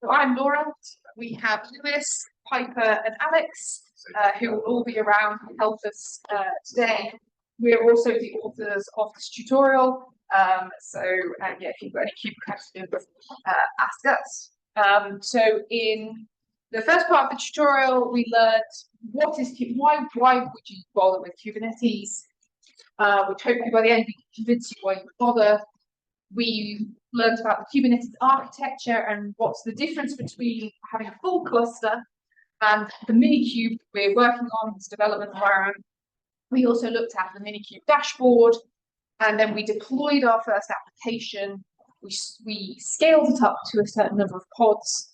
So I'm Laura. We have Lewis, Piper, and Alex, who will all be around to help us today. We're also the authors of this tutorial. Yeah, if you've got any Cube questions, ask us. So in the first part of the tutorial, we learned why would you bother with Kubernetes? Which hopefully by the end we can convince you why you would bother. We learned about the Kubernetes architecture and what's the difference between having a full cluster and the Minikube we're working on, this development environment. We also looked at the Minikube dashboard, and then we deployed our first application. We scaled it up to a certain number of pods.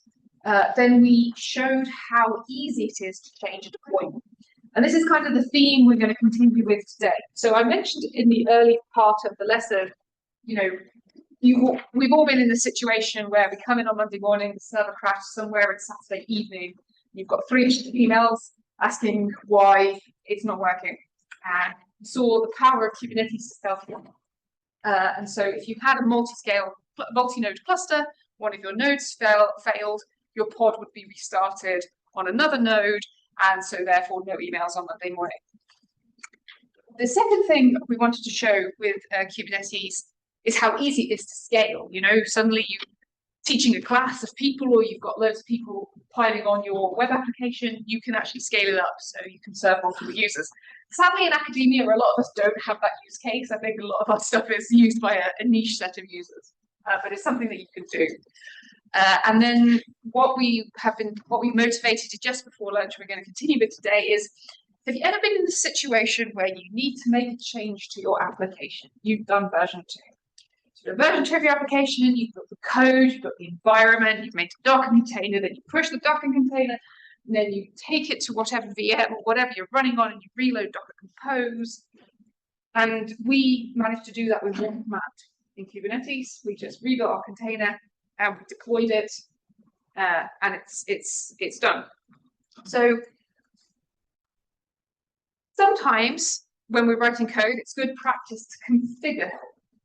Then we showed how easy it is to change a deployment. And this is kind of the theme we're going to continue with today. So I mentioned in the early part of the lesson, you know, we've all been in the situation where we come in on Monday morning, the server crashed somewhere, it's Saturday evening, you've got 3 emails asking why it's not working. And you saw the power of Kubernetes itself. And so if you had a multi-node cluster, one of your nodes failed, your pod would be restarted on another node, and so therefore no emails on Monday morning. The second thing we wanted to show with Kubernetes is how easy it is to scale. You know, suddenly you're teaching a class of people, or you've got loads of people piling on your web application, you can actually scale it up so you can serve multiple users. Sadly, in academia, a lot of us don't have that use case. I think a lot of our stuff is used by a niche set of users, but it's something that you can do. And then what we motivated to just before lunch, we're going to continue with today, is have you ever been in the situation where you need to make a change to your application? You've done version 2. So the version 2 of your application, you've got the code, you've got the environment, you've made a Docker container, then you push the Docker container, and then you take it to whatever VM or whatever you're running on, and you reload Docker Compose. And we managed to do that with one command in Kubernetes. We just rebuilt our container and we deployed it, and it's done. So sometimes when we're writing code, it's good practice to configure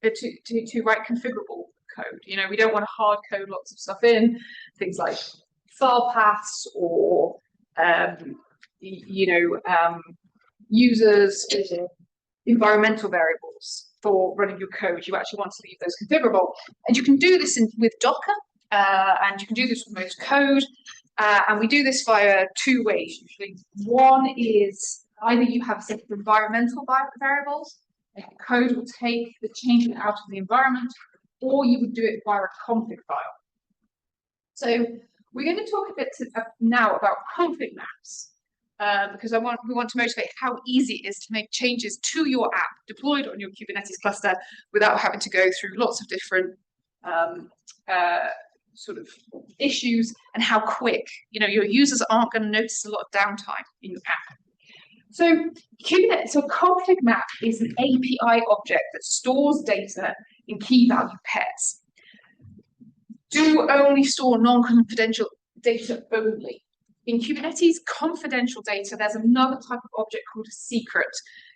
to write configurable code. You know, we don't want to hard code lots of stuff in, things like file paths or users, environmental variables for running your code. You actually want to leave those configurable, and you can do this with Docker, and you can do this with most code, and we do this via 2 ways usually. One is either you have a set of environmental variables, and code will take the change out of the environment, or you would do it via a config file. So we're going to talk a bit now about config maps, because we want to motivate how easy it is to make changes to your app deployed on your Kubernetes cluster without having to go through lots of different sort of issues, and how quick, you know, your users aren't going to notice a lot of downtime in your app. So config map is an API object that stores data in key value pairs. Do only store non-confidential data only. In Kubernetes, confidential data, there's another type of object called a secret.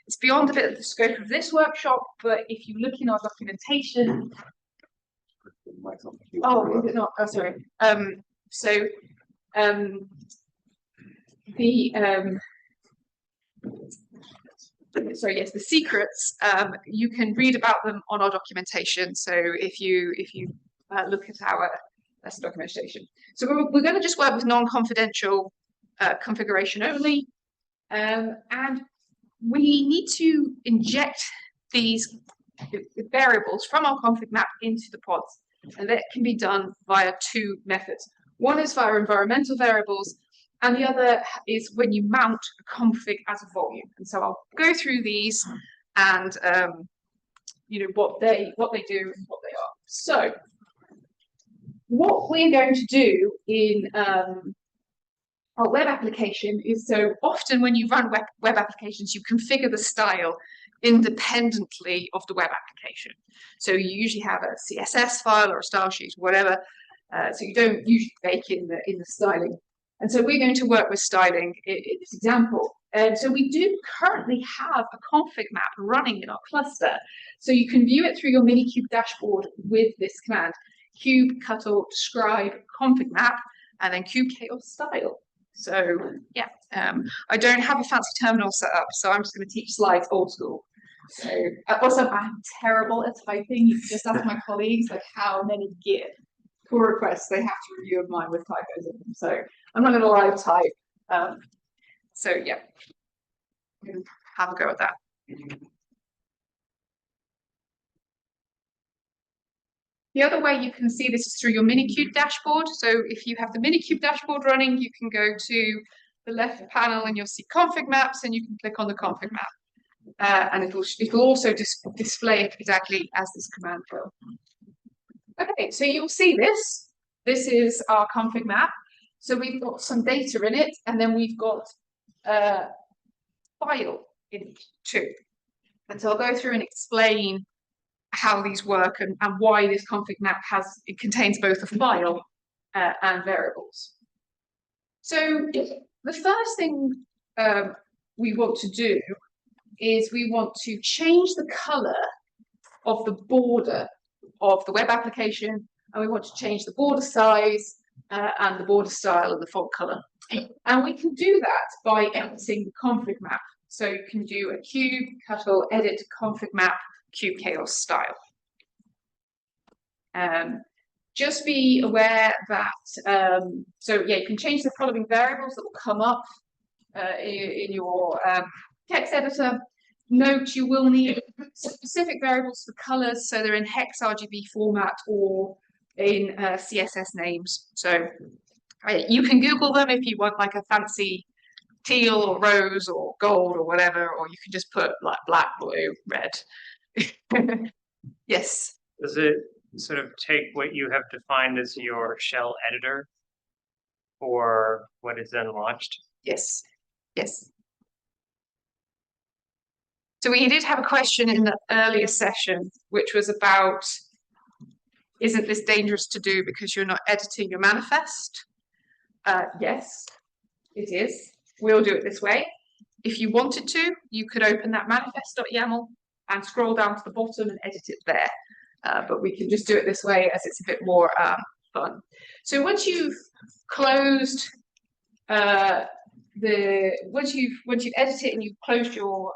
It's beyond a bit of the scope of this workshop, but if you look in our documentation... Oh, is it not? Oh, sorry. The secrets, you can read about them on our documentation. So if you look at our documentation. So we're going to just work with non-confidential configuration only, and we need to inject these variables from our config map into the pods, and that can be done via 2 methods. One is via environmental variables, and the other is when you mount a config as a volume. And so I'll go through these and what they do and what they are. So what we're going to do in our web application is, so often when you run web applications, you configure the style independently of the web application. So you usually have a CSS file or a style sheet, whatever. So you don't usually bake in the styling. And so we're going to work with styling in this example. And so we do currently have a config map running in our cluster. So you can view it through your Minikube dashboard with this command. kubectl describe config map, and then kubectl style. So yeah, I don't have a fancy terminal set up, so I'm just going to teach slides old school. So also, I'm terrible at typing. You can just ask my colleagues like how many Git pull requests they have to review of mine with typos in them. So I'm not going to live type. So yeah, have a go at that. The other way you can see this is through your Minikube dashboard. So if you have the Minikube dashboard running, you can go to the left panel and you'll see config maps, and you can click on the config map. And it'll also display it exactly as this command will. Okay, so you'll see this. This is our config map. So we've got some data in it, and then we've got a file in it too. And so I'll go through and explain how these work and why this config map contains both a file and variables. So the first thing we want to do is we want to change the color of the border of the web application, and we want to change the border size and the border style and the font color. And we can do that by editing the config map. So you can do a kubectl edit config map kubectl style. Just be aware that, so yeah, you can change the following variables that will come up in your text editor. Note you will need specific variables for colors, so they're in hex RGB format or in CSS names. So you can Google them if you want like a fancy teal or rose or gold or whatever, or you can just put like black, blue, red. Yes. Does it sort of take what you have defined as your shell editor for what is then launched? Yes. Yes. So we did have a question in the earlier session, which was about, isn't this dangerous to do because you're not editing your manifest? Yes, it is. We'll do it this way. If you wanted to, you could open that manifest.yaml and scroll down to the bottom and edit it there. But we can just do it this way as it's a bit more fun. So once you've closed once you've edited it and you've closed your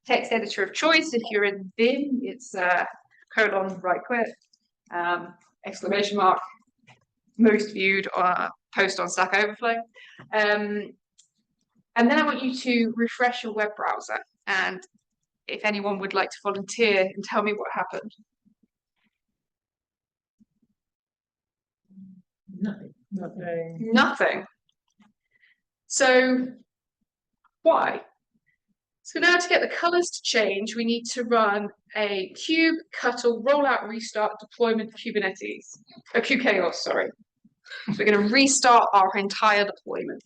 text editor of choice, if you're in Vim, it's colon right click, exclamation mark, most viewed post on Stack Overflow. And then I want you to refresh your web browser. And if anyone would like to volunteer and tell me what happened. Nothing. Nothing. So why? So now to get the colors to change, we need to run a kubectl rollout restart deployment Kubernetes. kubectl, sorry. So we're going to restart our entire deployment.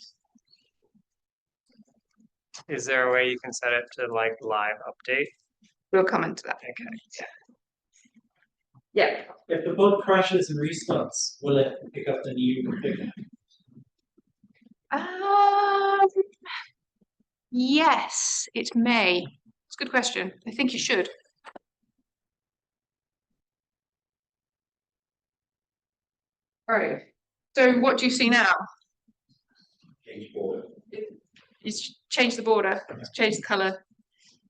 Is there a way you can set it to like live update? We'll come into that. Okay. Yeah. If the pod crashes and restarts, will it pick up the new config? Yes, it may. It's a good question. I think you should. All right. So what do you see now? Change border. It's changed the border, it's changed the color,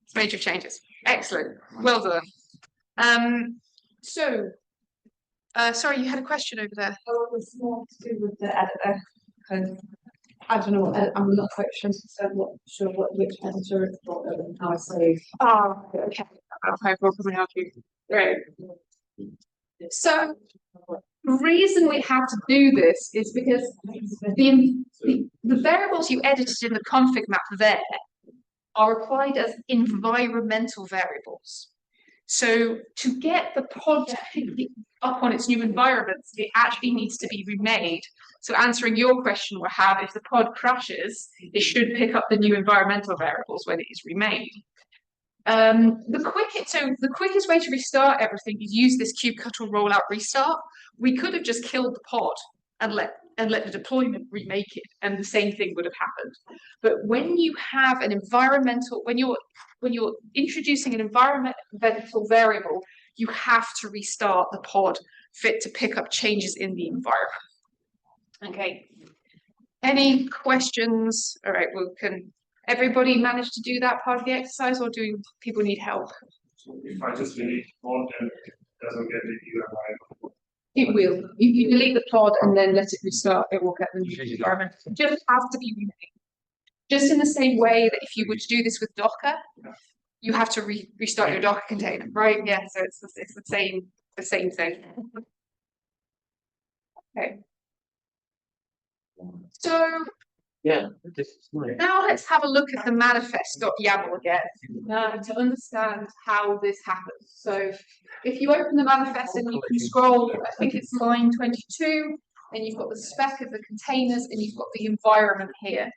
it's major changes. Excellent. Well done. Sorry, you had a question over there. Oh, it was more to do with the editor. I don't know. I'm not quite sure. Which editor it's for and how I save. Oh, okay. Okay, we'll come and help you. Great. So the reason we have to do this is because the variables you edited in the config map there are applied as environmental variables. So to get the pod to pick up on its new environment, it actually needs to be remade. So answering your question, Wahab, if the pod crashes, it should pick up the new environmental variables when it is remade. The quickest way to restart everything is use this kubectl rollout restart. We could have just killed the pod and let the deployment remake it, and the same thing would have happened. But when you have an environmental, when you're introducing an environmental variable, you have to restart the pod fit to pick up changes in the environment. Okay. Any questions? All right, well, can everybody manage to do that part of the exercise, or do people need help? If I just delete one and it doesn't get the UI. It will. You delete the pod and then let it restart, it will get the new environment. It just has to be renamed. Just in the same way that if you were to do this with Docker, you have to restart your Docker container, right? Yeah, so it's the same thing. Okay. So Yeah. now let's have a look at the manifest.yaml again to understand how this happens. So if you open the manifest and you can scroll, I think it's line 22, and you've got the spec of the containers and you've got the environment here.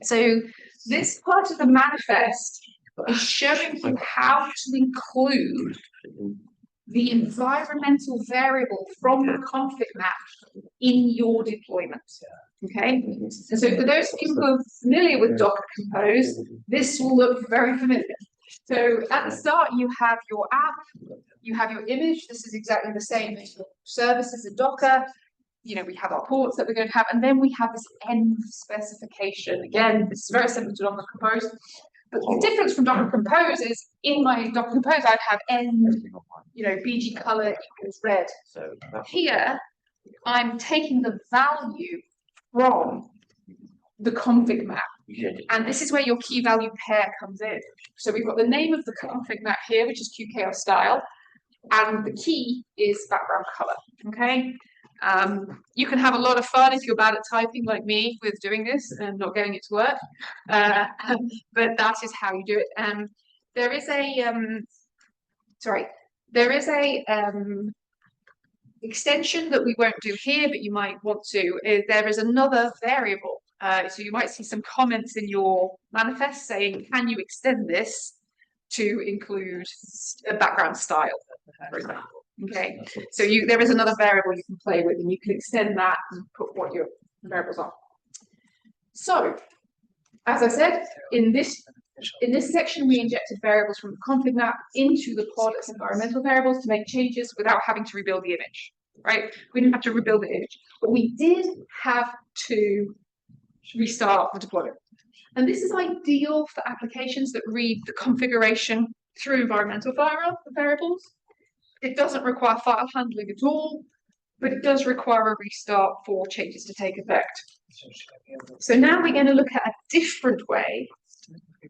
So this part of the manifest is showing you how to include the environmental variable from the config map in your deployment. Okay, and so for those people who are familiar with Docker Compose, this will look very familiar. So at the start, you have your app, you have your image. This is exactly the same. Services in Docker. You know, we have our ports that we're going to have, and then we have this env specification. Again, this is very similar to Docker Compose. But the difference from Docker Compose is in my Docker Compose, I'd have env, you know, BG color equals red. Here, I'm taking the value from the config map. And this is where your key value pair comes in. So we've got the name of the config map here, which is QKR style, and the key is background color. Okay. You can have a lot of fun if you're bad at typing like me with doing this and not getting it to work. But that is how you do it. There is a extension that we won't do here, but you might want to. There is another variable. So you might see some comments in your manifest saying, can you extend this to include a background style, for example? Okay, so there is another variable you can play with, and you can extend that and put what your variables are. So, as I said, in this section, we injected variables from the config map into the pod as environmental variables to make changes without having to rebuild the image, right? We didn't have to rebuild the image, but we did have to restart the deployment. And this is ideal for applications that read the configuration through environmental variables. It doesn't require file handling at all, but it does require a restart for changes to take effect. So now we're going to look at a different way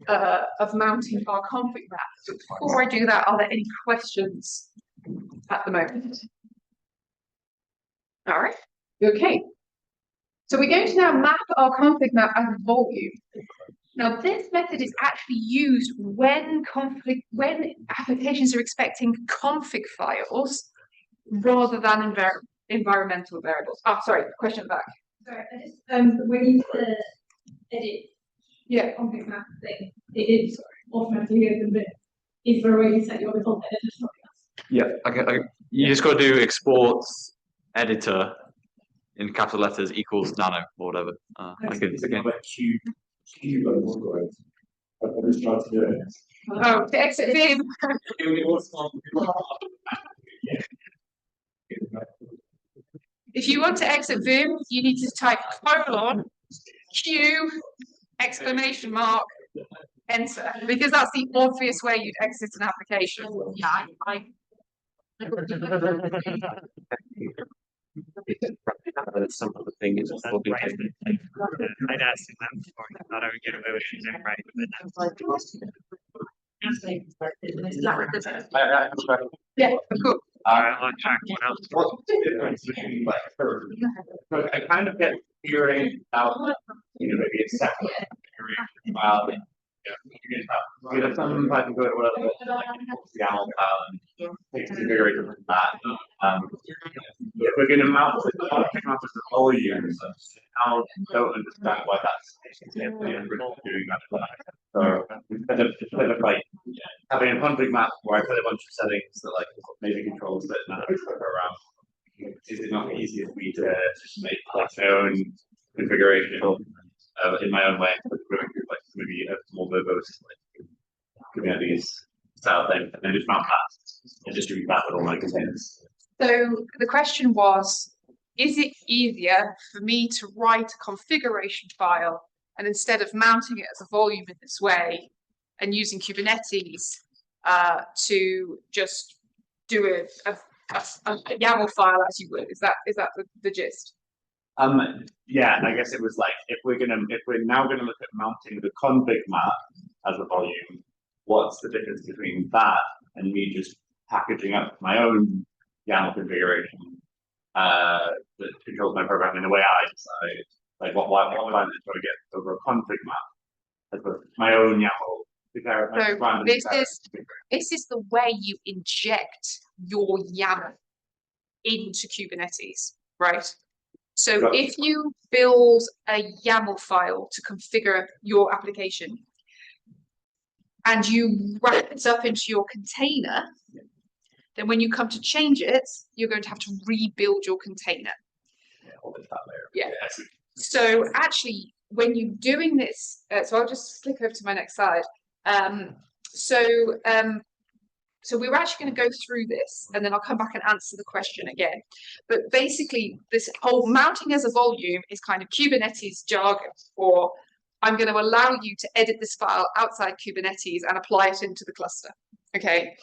of mounting our config map. So before I do that, are there any questions at the moment? All right, okay. So we're going to now map our config map as a volume. Now, this method is actually used when applications are expecting config files rather than environmental variables. Oh, sorry, question back. Sorry, I just, when you edit config map thing, it is automatically open, but is there a way to set your default editor? Yeah, okay. You just got to do exports editor in capital letters equals nano or whatever. I can again. I'm just trying to do it. Oh, to exit Vim. If you want to exit Vim, you need to type Q exclamation mark enter, because that's the obvious way you'd exit an application. Yeah, Some of the things will be I'd asked him that before. I thought I would get away with it right, but yeah, cool. I'll check what else. What's the difference between like her? But I kind of get figuring out, maybe it's separate configuration file. You know, some Python code or whatever, like the YAML file and take configuration from that. If we're going to mount it, as a whole user, I don't understand why that's doing that. So instead of like having a config map where I put a bunch of settings that like maybe controls that around, is it not easier for me to just make like my own configuration in my own way, like maybe a more verbose like Kubernetes style thing, and then just mount that and distribute that with all my containers? So the question was, is it easier for me to write a configuration file and instead of mounting it as a volume in this way and using Kubernetes to just do a YAML file as you would? Is that the gist? Yeah, I guess it was like if we're now gonna look at mounting the config map as a volume, what's the difference between that and me just packaging up my own YAML configuration that controls my program in the way I decide? Like what would I just try to get over a config map as my own YAML? So this is the way you inject your YAML into Kubernetes, right? So if you build a YAML file to configure your application and you wrap it up into your container, then when you come to change it, you're going to have to rebuild your container. Yeah. So actually, when you're doing this, so I'll just click over to my next slide. So we were actually going to go through this, and then I'll come back and answer the question again. But basically, this whole mounting as a volume is kind of Kubernetes jargon for I'm going to allow you to edit this file outside Kubernetes and apply it into the cluster. Okay.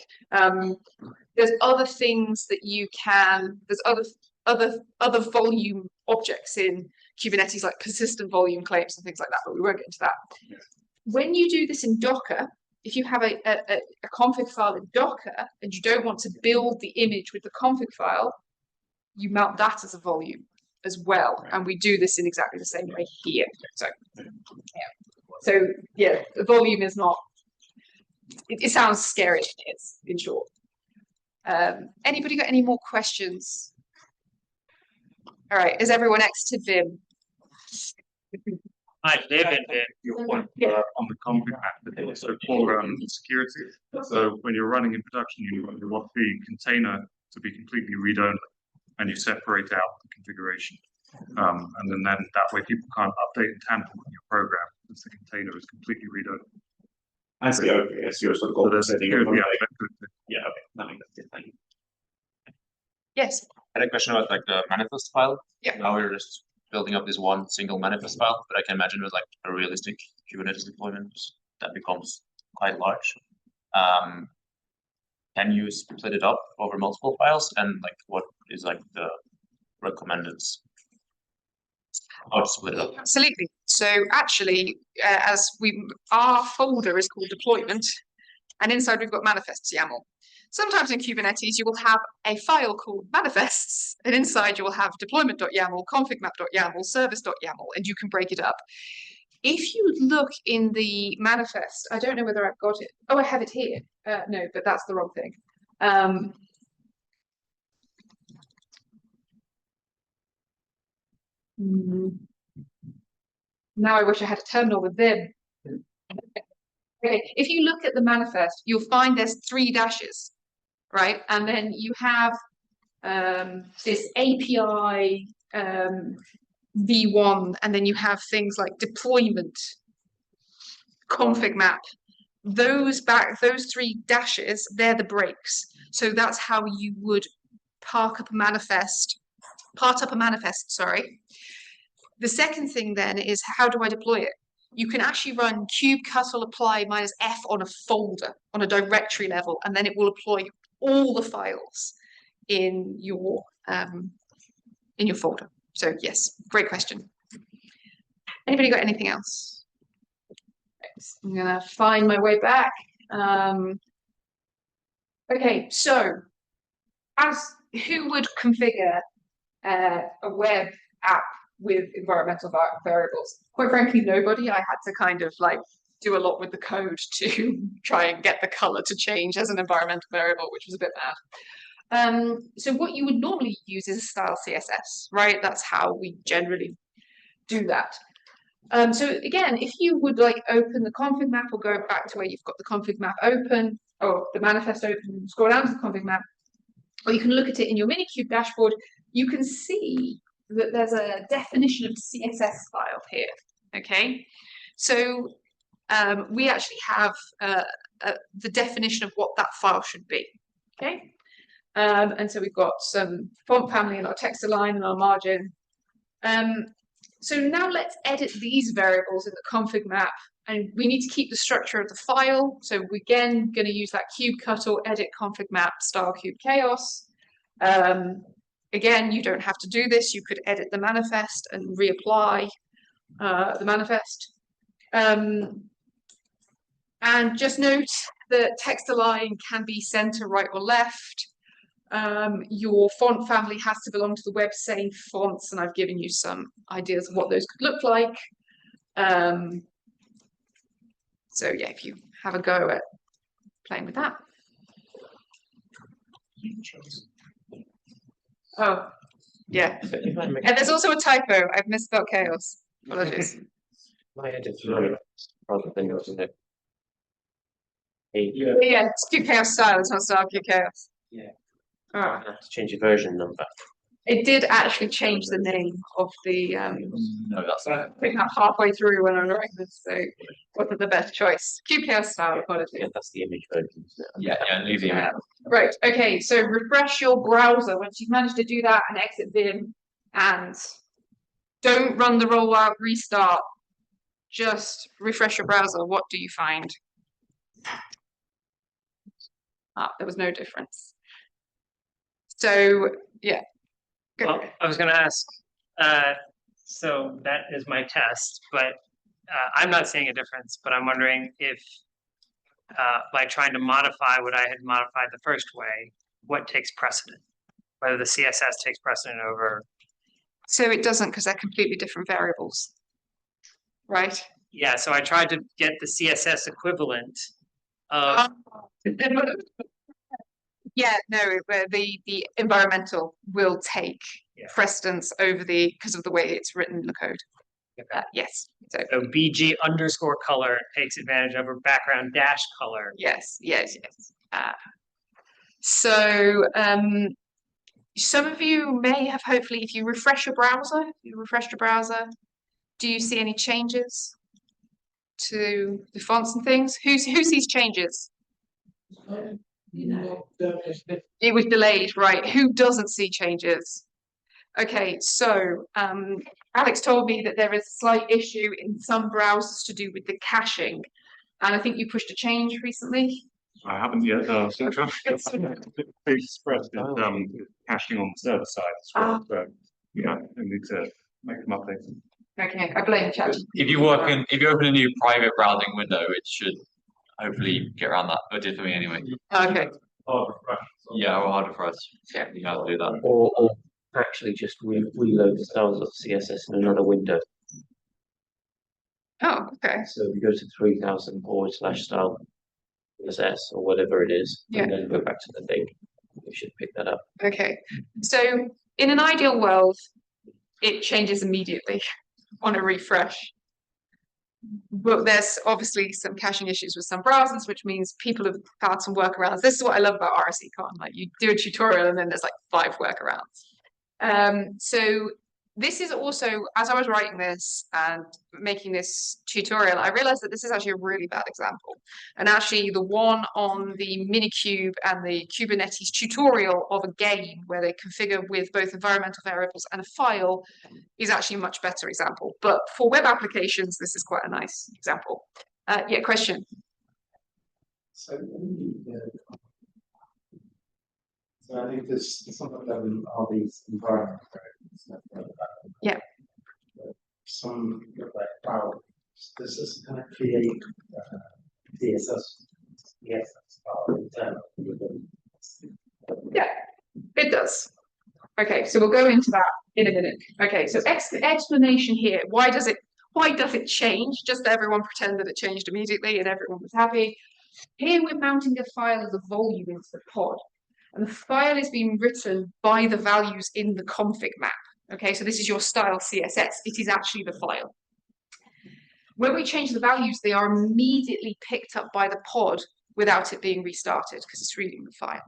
There's other things that you can. There's other volume objects in Kubernetes, like persistent volume claims and things like that. But we won't get into that. Yeah. When you do this in Docker, if you have a config file in Docker and you don't want to build the image with the config file, you mount that as a volume as well. And we do this in exactly the same way here. So, yeah, the volume is not, it sounds scary, it's in short. Anybody got any more questions? All right, is everyone exited Vim? I live in Vim. Your point on the config map, so for security. So when you're running in production, you want the container to be completely read-only, and you separate out the configuration. And then that way people can't update and tamper with your program because the container is completely read-only. I see. Okay, so you're sort of goal setting. Yeah, okay, that makes sense. Thank you. Yes. I had a question about like the manifest file. Yeah. Now we're just building up this one single manifest file, but I can imagine with like a realistic Kubernetes deployment that becomes quite large. Can you split it up over multiple files, and like what is like the recommended how to split it up? Absolutely. So actually, our folder is called deployment, and inside we've got manifests YAML. Sometimes in Kubernetes, you will have a file called manifests, and inside you will have deployment.yaml, configmap.yaml, service.yaml, and you can break it up. If you look in the manifest, I don't know whether I've got it. Oh, I have it here. No, but that's the wrong thing. Now I wish I had a terminal with Vim. Okay, if you look at the manifest, you'll find there's 3 dashes, right? And then you have this API v1, and then you have things like deployment, config map. Those 3 dashes, they're the breaks. So that's how you would part up a manifest, sorry. The second thing then is, how do I deploy it? You can actually run kubectl apply -f on a folder, on a directory level, and then it will apply all the files in your folder. So yes, great question. Anybody got anything else? I'm gonna find my way back. Okay, so who would configure a web app with environmental variables? Quite frankly, nobody. I had to kind of like do a lot with the code to try and get the color to change as an environmental variable, which was a bit mad. So what you would normally use is a style CSS, right? That's how we generally do that. So again, if you would like open the config map, or go back to where you've got the config map open, or the manifest open, scroll down to the config map, or you can look at it in your Minikube dashboard, you can see that there's a definition of CSS file here, okay? So we actually have the definition of what that file should be, okay? And so we've got some font family in our text align and our margin. So now let's edit these variables in the config map, and we need to keep the structure of the file. So we're again going to use that cube cut or edit config map style cube chaos. Again, you don't have to do this. You could edit the manifest and reapply the manifest. And just note that text align can be center, right, or left. Your font family has to belong to the web safe fonts, and I've given you some ideas of what those could look like. So yeah, if you have a go at playing with that. Oh, yeah. And there's also a typo. I've misspelled chaos. Apologies. My editor rather than yours, isn't it? Yeah, it's cube chaos style. It's not style cube chaos. Yeah. Oh. I have to change your version number. It did actually change the name of the No, that's I think that halfway through when I was writing this, so wasn't the best choice. Cube chaos style, apologies. Yeah, that's the image version, isn't it? yeah, leave the image. Right, okay, so refresh your browser once you've managed to do that and exit Vim, and don't run the rollout restart. Just refresh your browser. What do you find? Ah, there was no difference. So yeah. Well, I was going to ask, so that is my test, but I'm not seeing a difference, but I'm wondering if by trying to modify what I had modified the first way, what takes precedent? Whether the CSS takes precedent over. So it doesn't, because they're completely different variables, right? Yeah, so I tried to get the CSS equivalent of. Yeah, no, the environmental will take precedence over because of the way it's written in the code. Yes. So BG underscore color takes advantage over background dash color. yes. So some of you may have, hopefully, if you refresh your browser, do you see any changes to the fonts and things? Who sees changes? It was delayed, right? Who doesn't see changes? Okay, so Alex told me that there is a slight issue in some browsers to do with the caching, and I think you pushed a change recently. I haven't yet, no, so Express is caching on the server side as well, so yeah, I need to make them updates. Okay, I blame chat. If you open a new private browsing window, it should hopefully get around that. It did for me anyway. Okay. Yeah, or harder for us. Yeah. You have to do that. Or actually just reload the styles of CSS in another window. Oh, okay. So if you go to 3000/style CSS or whatever it is, and then go back to the thing, you should pick that up. Okay. So in an ideal world, it changes immediately on a refresh. But there's obviously some caching issues with some browsers, which means people have found some workarounds. This is what I love about RSECon. Like, you do a tutorial and then there's like 5 workarounds. So this is also, as I was writing this and making this tutorial, I realized that this is actually a really bad example. And actually the one on the Minikube and the Kubernetes tutorial of a game where they configure with both environmental variables and a file is actually a much better example. But for web applications, this is quite a nice example. Yeah, question? So I think there's some of them are these environment variables. Yeah. Some look like wow, this is kind of create CSS. Yes, Yeah, it does. Okay, so we'll go into that in a minute. Okay, so explanation here. Why does it change? Just everyone pretend that it changed immediately and everyone was happy. Here we're mounting a file as a volume into the pod. And the file is being written by the values in the config map. Okay, so this is your style CSS. It is actually the file. When we change the values, they are immediately picked up by the pod without it being restarted because it's reading the file.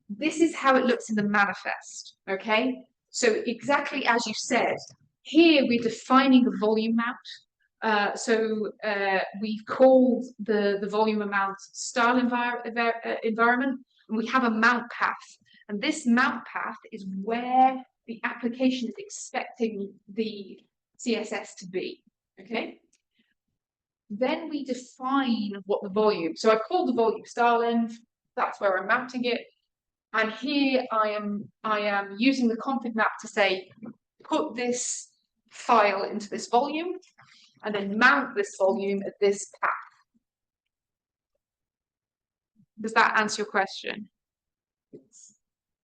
This is how it looks in the manifest. Okay, so exactly as you said, here we're defining the volume mount. We've called the volume amount style environment, and we have a mount path. And this mount path is where the application is expecting the CSS to be, okay? Then we define what the volume, so I've called the volume star length, that's where I'm mounting it. And here I am using the config map to say, put this file into this volume, and then mount this volume at this path. Does that answer your question?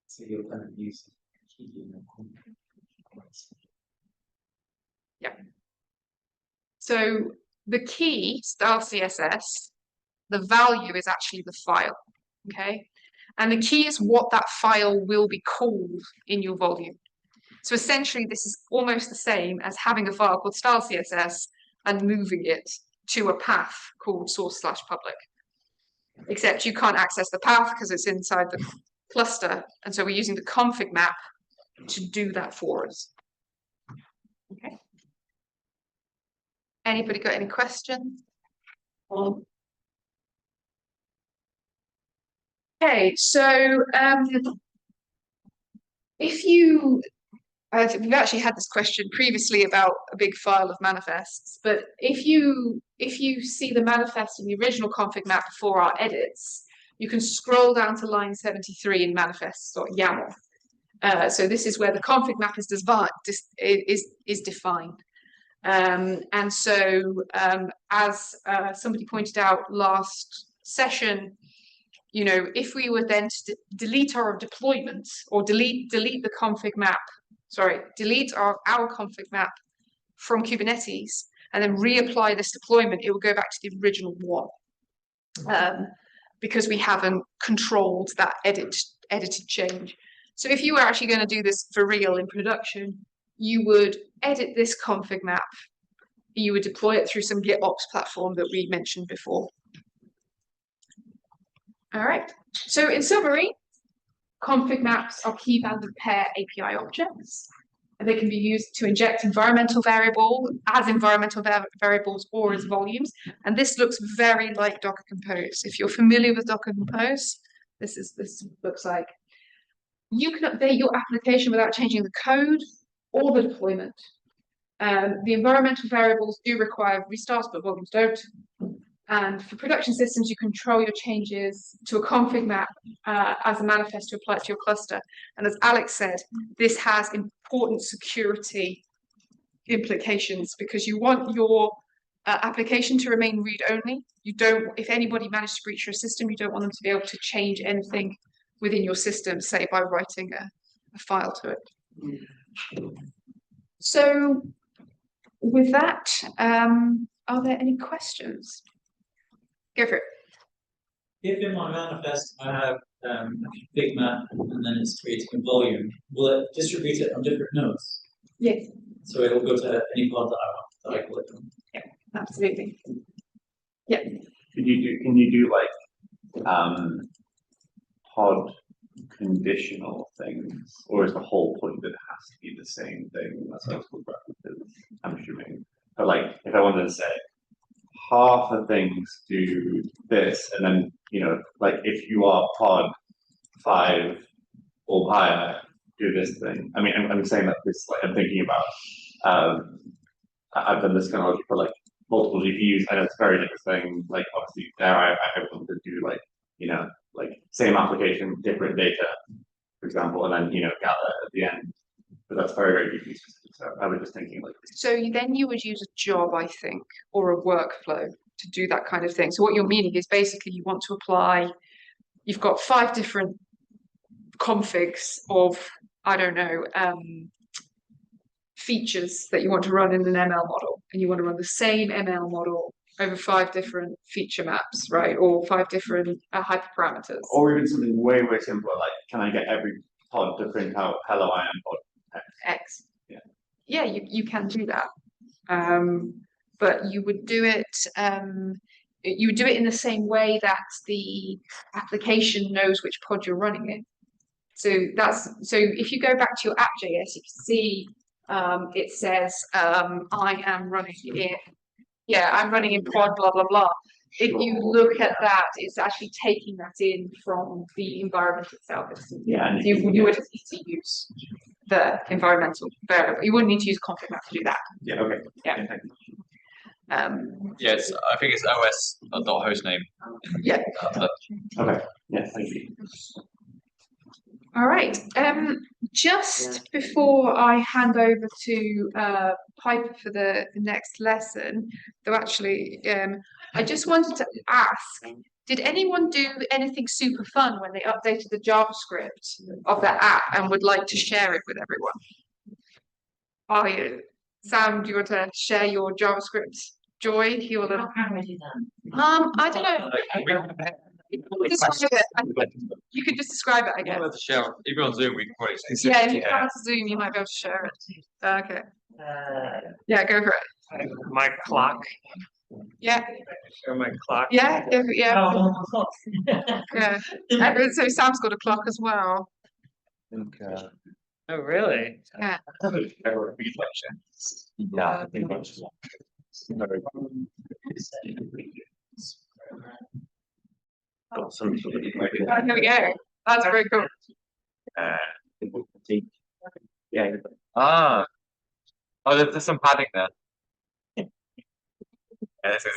So you're kind of using key in the config. Yeah. So the key, style CSS, the value is actually the file, okay? And the key is what that file will be called in your volume. So essentially, this is almost the same as having a file called style CSS and moving it to a path called source/public. Except you can't access the path because it's inside the cluster. And so we're using the config map to do that for us. Okay. Anybody got any questions? Okay, so if you, we've actually had this question previously about a big file of manifests, but if you see the manifest in the original config map before our edits, you can scroll down to line 73 in manifests.yaml. So this is where the config map is defined. And so as somebody pointed out last session, you know, if we were then to delete our deployment or delete the config map, delete our config map from Kubernetes and then reapply this deployment, it will go back to the original one because we haven't controlled that edited change. So if you were actually going to do this for real in production, you would edit this config map, you would deploy it through some GitOps platform that we mentioned before. All right, so in summary, config maps are key bounded pair API objects, and they can be used to inject environmental variables or as volumes. And this looks very like Docker Compose. If you're familiar with Docker Compose, this looks like. You can update your application without changing the code or the deployment. The environmental variables do require restarts, but volumes don't. And for production systems, you control your changes to a config map as a manifest to apply it to your cluster. And as Alex said, this has important security implications because you want your application to remain read-only. You don't, if anybody managed to breach your system, you don't want them to be able to change anything within your system, say by writing a file to it. So with that, are there any questions? Go for it. If in my manifest I have a big map and then it's creating a volume, will it distribute it on different nodes? Yes. So it will go to any pod that I want, that I click on. Yeah, absolutely. Yeah. Can you do like pod conditional things, or is the whole point that it has to be the same thing? That's what I was talking about. I'm assuming. But like, if I wanted to say half the things do this, and then like if you are pod 5 or higher, do this thing. I mean, I'm saying that this, like, I'm thinking about. I've done this kind of logic for like multiple GPUs, and it's a very different thing. Like obviously, there I want to do like like same application, different data, for example, and then gather at the end. But that's very, very GPU specific. So I was just thinking like. So then you would use a job, I think, or a workflow to do that kind of thing. So what you're meaning is basically you want to apply. You've got 5 different configs of, I don't know, features that you want to run in an ML model, and you want to run the same ML model over 5 different feature maps, right? Or 5 different hyperparameters. Or even something way, way simpler, like can I get every pod to print out hello I am pod X? Yeah. Yeah, you can do that. But you would do it in the same way that the application knows which pod you're running in. So if you go back to your app.js, you can see it says I am running in, I'm running in pod blah blah blah. if you look at that, it's actually taking that in from the environment itself. You would need to use the environmental variable. You wouldn't need to use config map to do that. Yeah, okay. Yeah. Yes, I think it's os.hostname. Yeah. Okay. Yeah, thank you. All right. Just before I hand over to Piper for the next lesson, though actually, I just wanted to ask, did anyone do anything super fun when they updated the JavaScript of their app and would like to share it with everyone? Oh, yeah. Sam, do you want to share your JavaScript joy? Your little... I don't know. Describe it. You could just describe it, I guess. To share, if you're on Zoom, we can probably. Yeah, if you come to Zoom, you might be able to share it. Okay. Yeah, go for it. My clock. Yeah. Show my clock. Yeah, yeah. Yeah. So Sam's got a clock as well. Okay. Oh, really? Yeah. Yeah, I think that's got some sort of Oh, here we go. That's very cool. yeah. Oh, there's some padding there.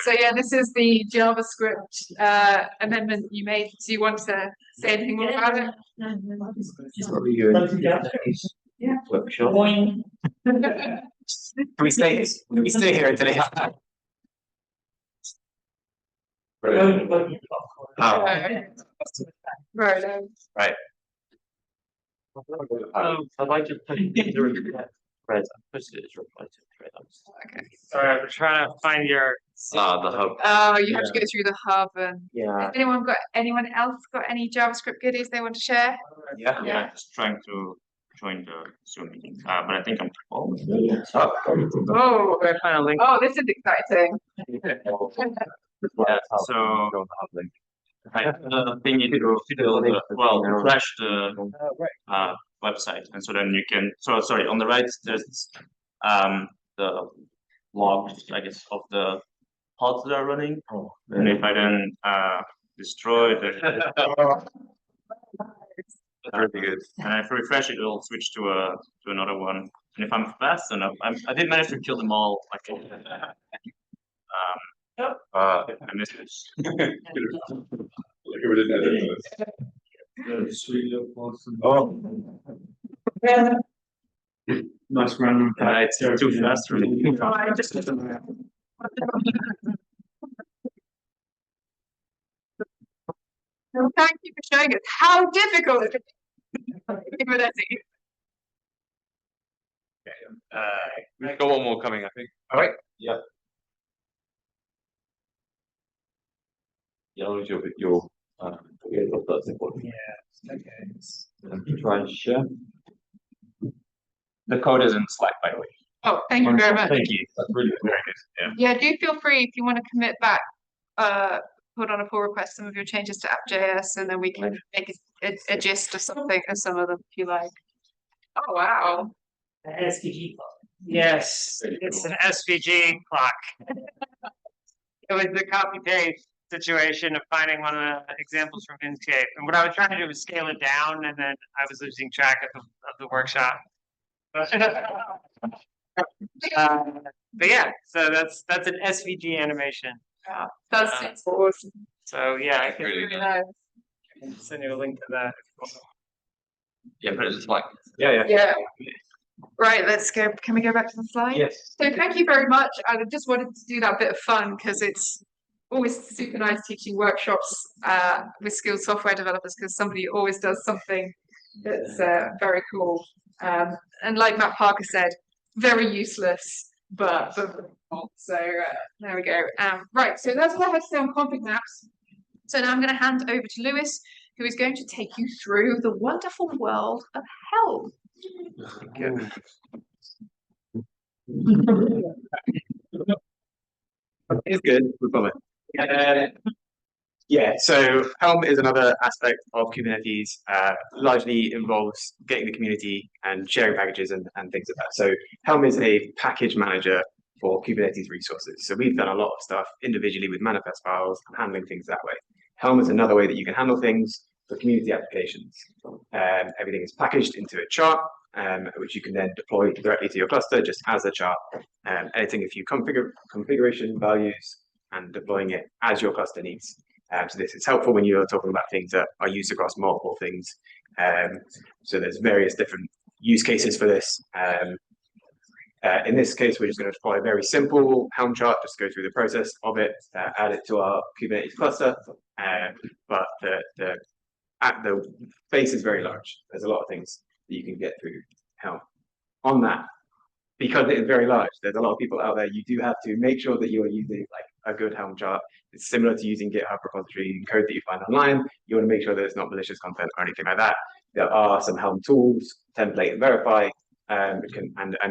So yeah, this is the JavaScript amendment you made. Do you want to say anything more about it? Yeah. Workshop. Can we stay here today? Oh. Right. Right. I'd like to put it in the thread. I posted it as reply to thread. Okay. Sorry, I'm trying to find your. the hub. Oh, you have to go through the hub and. Yeah. Anyone else got any JavaScript goodies they want to share? Yeah, just trying to join the Zoom meeting, but I think I'm. Oh, We're trying to link. oh, this is exciting. Yeah, so the thing you do refresh the website, and so then you can. So sorry, on the right there's the logs, I guess, of the pods that are running, and if I then destroy the. That's really good. And if I refresh it, it'll switch to another one. And if I'm fast enough, I did manage to kill them all. Like, and this is. Oh. Nice random. It's too fast for me. Well, thank you for showing us how difficult it is. Kubernetes. We've got one more coming, I think. All right. Yeah. Yeah, your that's important. Yeah, okay. Try and share. The code is in Slack, by the way. Oh, thank you very much. Thank you. That's really very good. Yeah. Yeah, do feel free if you want to commit back, put on a pull request some of your changes to app.js, and then we can make a gist of something of some of them if you like. Oh wow. SVG clock. Yes, it's an SVG clock. It was the copy paste situation of finding one of the examples from Inkscape, and what I was trying to do was scale it down, and then I was losing track of the workshop. But yeah, so that's an SVG animation. That's awesome. So yeah, I can Really send you a link to that. Yeah, but it's like Yeah. Right, let's go. Can we go back to the slide? Yes. So thank you very much. I just wanted to do that bit of fun because it's always super nice teaching workshops with skilled software developers, because somebody always does something that's very cool. And like Matt Parker said, very useless, but cool. So there we go. Right, so that's what I had to say on config maps. So now I'm going to hand over to Lewis, who is going to take you through the wonderful world of Helm. It's good. We've got it. Yeah, so Helm is another aspect of Kubernetes, largely involves getting the community and sharing packages and things like that. So Helm is a package manager for Kubernetes resources. So we've done a lot of stuff individually with manifest files and handling things that way. Helm is another way that you can handle things for community applications. Everything is packaged into a chart, which you can then deploy directly to your cluster just as a chart, editing a few configuration values and deploying it as your cluster needs. So this is helpful when you're talking about things that are used across multiple things. So there's various different use cases for this. In this case, we're just going to deploy a very simple Helm chart, just go through the process of it, add it to our Kubernetes cluster. But the base is very large. There's a lot of things that you can get through Helm. On that, because it is very large, there's a lot of people out there. You do have to make sure that you are using like a good Helm chart. It's similar to using GitHub repository and code that you find online. You want to make sure that it's not malicious content or anything like that. There are some Helm tools, template and verify, and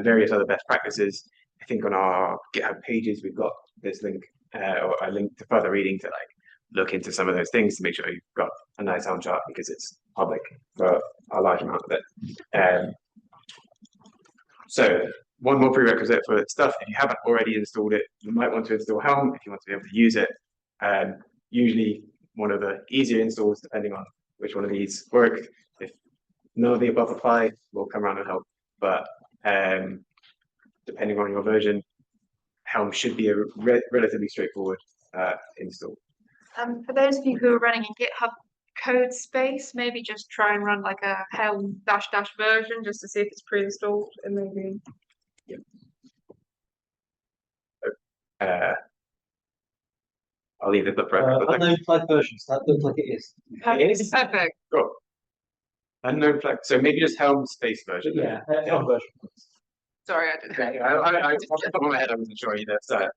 various other best practices. I think on our GitHub pages we've got this link or a link to further reading to look into some of those things to make sure you've got a nice Helm chart because it's public for a large amount of it. So one more prerequisite for stuff, if you haven't already installed it, you might want to install Helm if you want to be able to use it. Usually one of the easier installs, depending on which one of these work. If none of the above apply, we'll come around and help. But depending on your version, Helm should be a relatively straightforward install. For those of you who are running in GitHub code space, maybe just try and run like a Helm -- version just to see if it's pre-installed and maybe. I'll leave it up for unknown flag versions. That looks like it is. It is Perfect. cool. Unknown flag. So maybe just Helm space version. Yeah, Helm version. Sorry, I didn't. Okay, off the top of my head, I wasn't sure either. So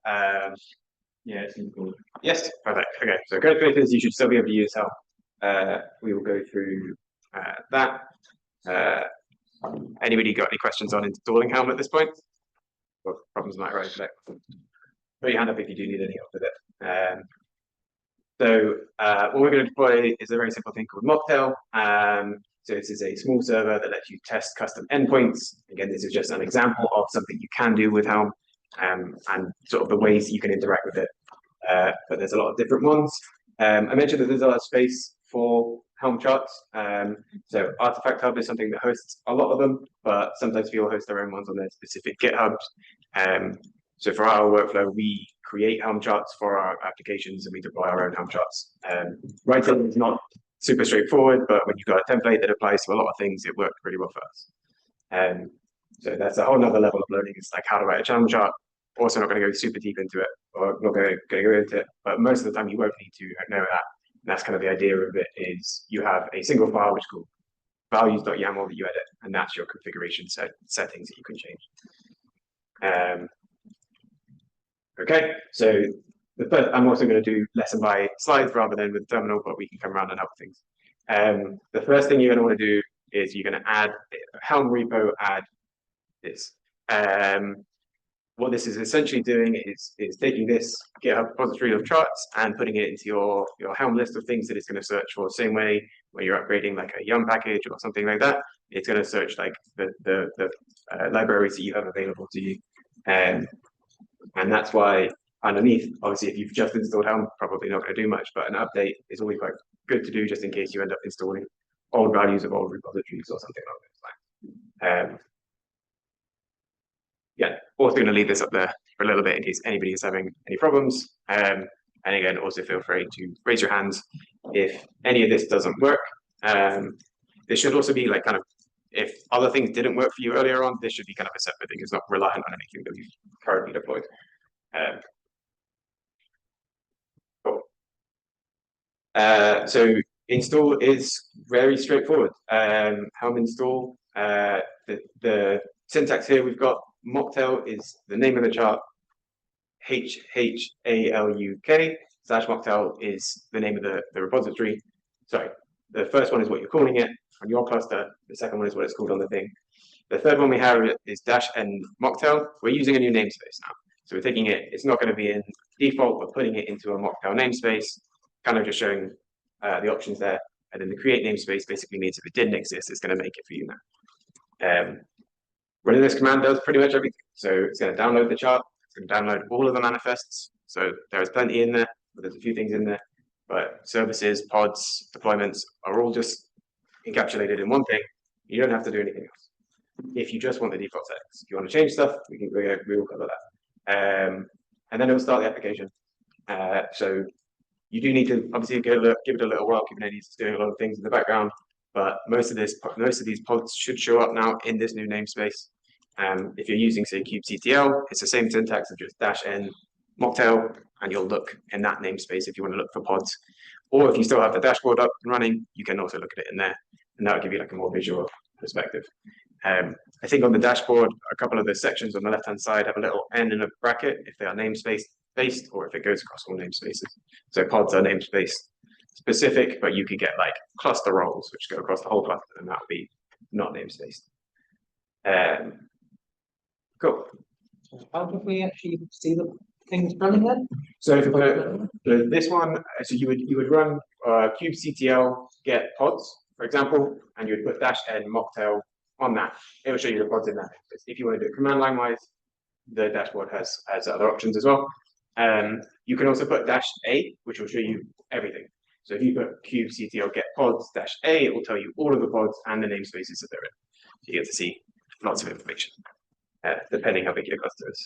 Yeah, it's cool. yes, perfect. Okay, so code creators, you should still be able to use Helm. We will go through that. Anybody got any questions on installing Helm at this point? Or problems might arise today? Put your hand up if you do need any help with it. What we're going to deploy is a very simple thing called Mocktail. So this is a small server that lets you test custom endpoints. Again, this is just an example of something you can do with Helm and sort of the ways you can interact with it. But there's a lot of different ones. I mentioned that there's a lot of space for Helm charts. So Artifact Hub is something that hosts a lot of them, but sometimes people host their own ones on their specific GitHubs. So for our workflow, we create Helm charts for our applications and we deploy our own Helm charts. Writing is not super straightforward, but when you've got a template that applies to a lot of things, it worked pretty well for us. So that's a whole nother level of learning. It's like how to write a Helm chart. Also not going to go super deep into it, or not going to go into it, but most of the time you won't need to know that. And that's kind of the idea of it, is you have a single file which is called values.yaml that you edit, and that's your configuration settings that you can change. Okay, so the first, I'm also going to do lesson by slides rather than with the terminal, but we can come around and help things. The first thing you're going to want to do is you're going to add Helm repo, add this. What this is essentially doing is taking this GitHub repository of charts and putting it into your Helm list of things that it's going to search for. Same way when you're upgrading like a Yum package or something like that, it's going to search like the libraries that you have available to you. And that's why underneath, obviously, if you've just installed Helm, probably not going to do much, but an update is always quite good to do just in case you end up installing old values of old repositories or something like that. Yeah, also going to leave this up there for a little bit in case anybody is having any problems. And again, also feel free to raise your hands if any of this doesn't work. This should also be like kind of, if other things didn't work for you earlier on, this should be kind of a separate thing. It's not reliant on anything that we've currently deployed. Cool. So install is very straightforward. Helm install, the syntax here we've got Mocktail is the name of the chart, HHALUK / Mocktail is the name of the repository. Sorry, the first one is what you're calling it on your cluster. The second one is what it's called on the thing. The third one we have is -n Mocktail. We're using a new namespace now. So we're taking it, it's not going to be in default, but putting it into a Mocktail namespace, kind of just showing the options there. And then the create namespace basically means if it didn't exist, it's going to make it for you now. Running this command does pretty much everything. So it's going to download the chart, it's can download all of the manifests. So there is plenty in there, but there's a few things in there. But services, pods, deployments are all just encapsulated in one thing. You don't have to do anything else. If you just want the default settings, if you want to change stuff, we will cover that. And then it will start the application. So you do need to obviously give it a little while. Kubernetes is doing a lot of things in the background, but most of these pods should show up now in this new namespace. If you're using, say, kubectl, it's the same syntax of just -n mocktail, and you'll look in that namespace if you want to look for pods. Or if you still have the dashboard up and running, you can also look at it in there, and that'll give you like a more visual perspective. I think on the dashboard, a couple of the sections on the left-hand side have a little n in a bracket if they are namespace based or if it goes across all namespaces. So pods are namespace specific, but you could get like cluster roles which go across the whole cluster, and that would be not namespace. Cool. How do we actually see the things running then? So for this one, so you would run kubectl get pods, for example, and you would put -n mocktail on that. It will show you the pods in that. If you want to do it command line wise, the dashboard has other options as well. You can also put -a, which will show you everything. So if you put kubectl get pods -a, it will tell you all of the pods and the namespaces that they're in. So you get to see lots of information, depending how big your cluster is.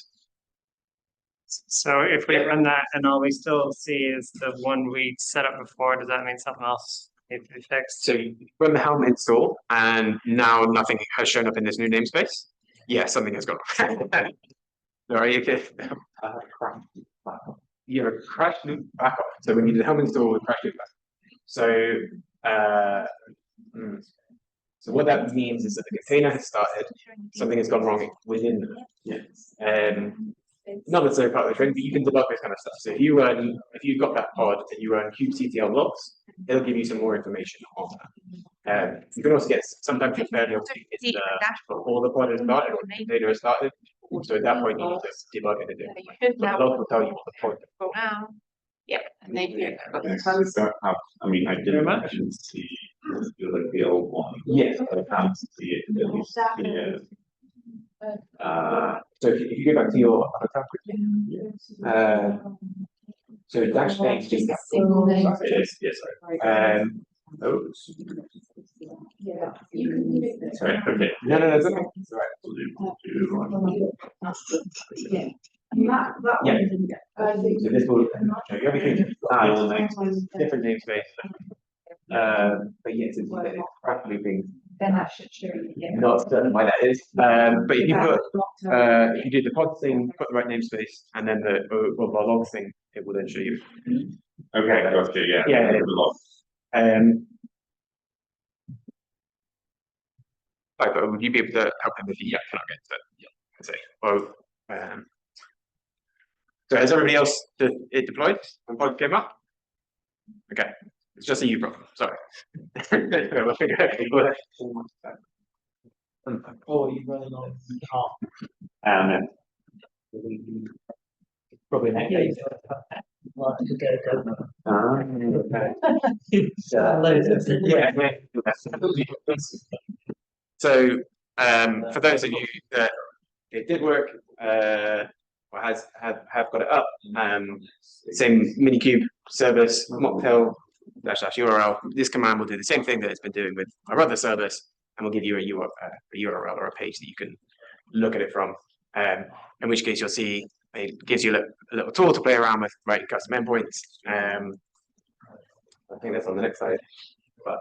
So if we run that and all we still see is the one we set up before, does that mean something else needs to be fixed? So you run the Helm install, and now nothing has shown up in this new namespace. Yeah, something has gone wrong. Sorry, okay. You're a crash loop backup. So when you do the Helm install with crash loop backup. So what that means is that the container has started, something has gone wrong within them. Not necessarily part of the training, but you can debug this kind of stuff. So if you've got that pod and you run kubectl logs, it'll give you some more information on that. You can also get sometimes you're fairly before the pod has started or the container has started. So at that point you need to debug it a bit. But the log will tell you what the pod is. Yep, and they do. I mean, I didn't actually see like the old one. Yes. I can't see it. At least, So if you go back to your other tab quickly, so -a is just that. Yes. Sorry, okay. No, it's okay. It's all right. So this will show you everything. Different namespace. But yes, it's crash looping. Then that should show you. Not certain why that is. But if you do the pod thing, put the right namespace, and then the log thing, it will then show you. Okay, gotcha. Yeah. Right, but would you be able to help him if he cannot get to it? Yeah. Say, well, so has everybody else it deployed when pod came up? Okay, it's just a you problem. Sorry. Or you running on half. Probably not. Okay. So, for those of you that it did work, or have got it up, same minikube service mocktail /url. This command will do the same thing that it's been doing with our other service, and will give you a URL or a page that you can look at it from. In which case you'll see it gives you a little tool to play around with writing custom endpoints. I think that's on the next slide. But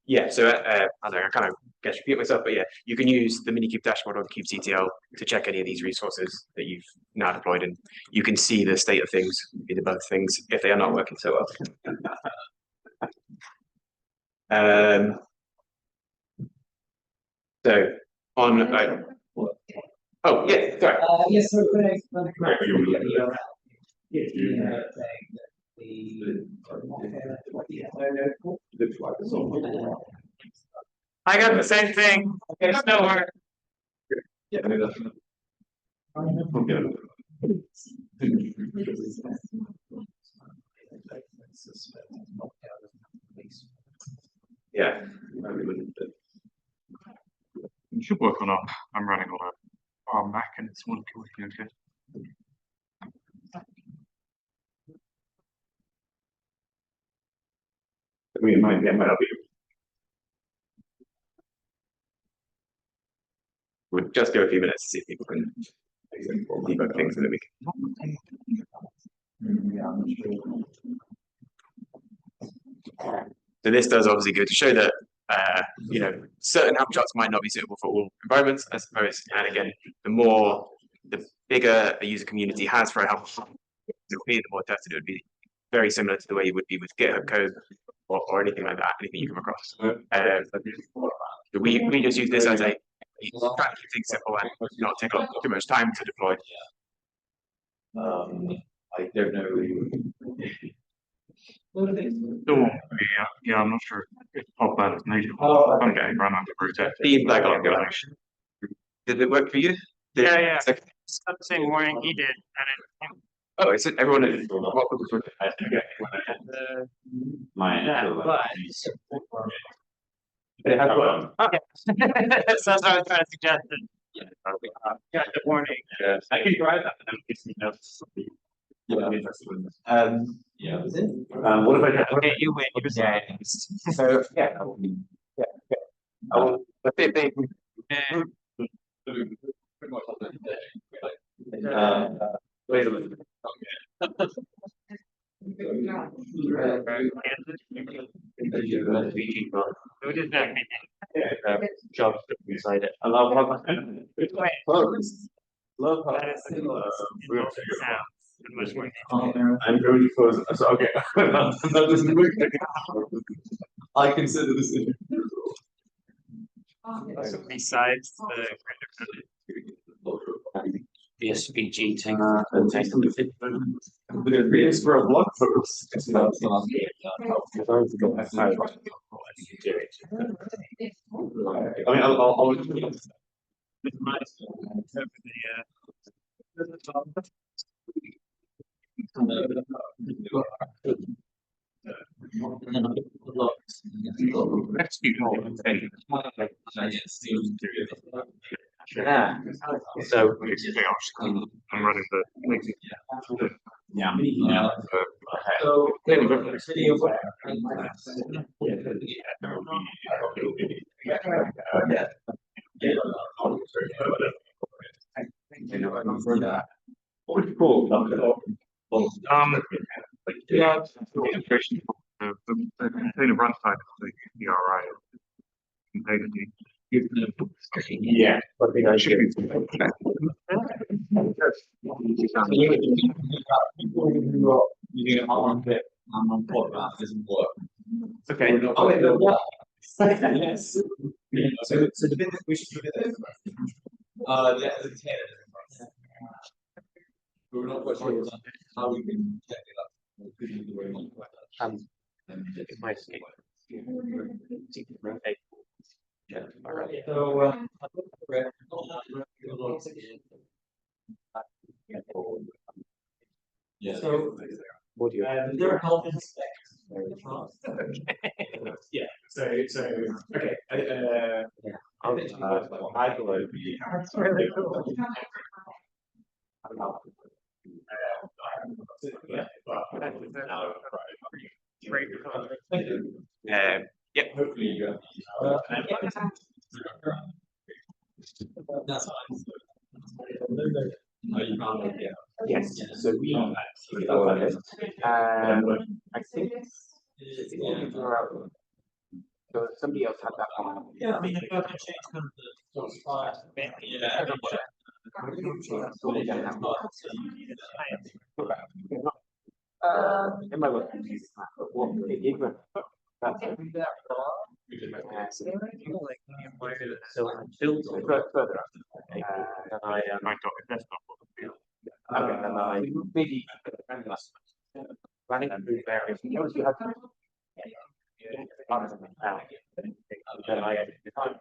yeah, so I don't know, I kind of guess repeat myself, but yeah, you can use the minikube dashboard or the kubectl to check any of these resources that you've now deployed, and you can see the state of things, you debug things if they are not working so well. So on oh yeah, sorry. Yes, so I got the same thing. It still works. Yeah. You should work on a. I'm running on a Mac and it's working okay. I mean, it might not be. We'll just go a few minutes to see if people can debug things so that we can. So this does obviously go to show that certain help charts might not be suitable for all environments, I suppose. And again, the bigger a user community has for a help chart, the more tested it would be. Very similar to the way you would be with GitHub code or anything like that, anything you come across. We just use this as a try to keep things simple and not take up too much time to deploy. I don't know. Yeah, I'm not sure if pop that is native. Oh, I'm getting run under protect. The flag on go. Did it work for you? Yeah. The same morning he did, and Oh, it's everyone is welcome to They have one. okay. So that's what I was trying to suggest. Yeah, the warning. I can try that and then give me notes. Yeah, I'm interested in this. What if I get? Okay, you win. You're dead. So yeah. But they wait a minute. We just not Jobs inside it. I love how Wait. love how That is the close. Sound. Much more I'm going to close it. So okay. That doesn't work. I consider this So besides The SVG thing. it's for a blog post. I mean, I'll Let's keep going. Yeah. So I'm running the. yeah. So, city of where? Yeah, the integration, the container runtime is the ERI container name. Yeah. what did I Should do? be. Using a hot bit, I'm on board, that doesn't work. okay. Oh, wait, no, what? Yes. So the bit that we should do this. The container. We're not quite sure how we can check it up. It's my escape. Rotate. Yeah, all right. So, Yeah. so, Audio. there are health inspectors. Yeah, so, okay, I'll I go over you. That's really cool. Yeah, Great. Yep. hopefully you go. That's fine. No, you can't, yeah. Yes. So we. I think. So somebody else had that one. Yeah, I mean, if I can change kind of the sort of style, yeah. It might work. But what it went. So I built Further up. and I I got a desktop. Okay, then I maybe running through various. You have to. Then I added the time.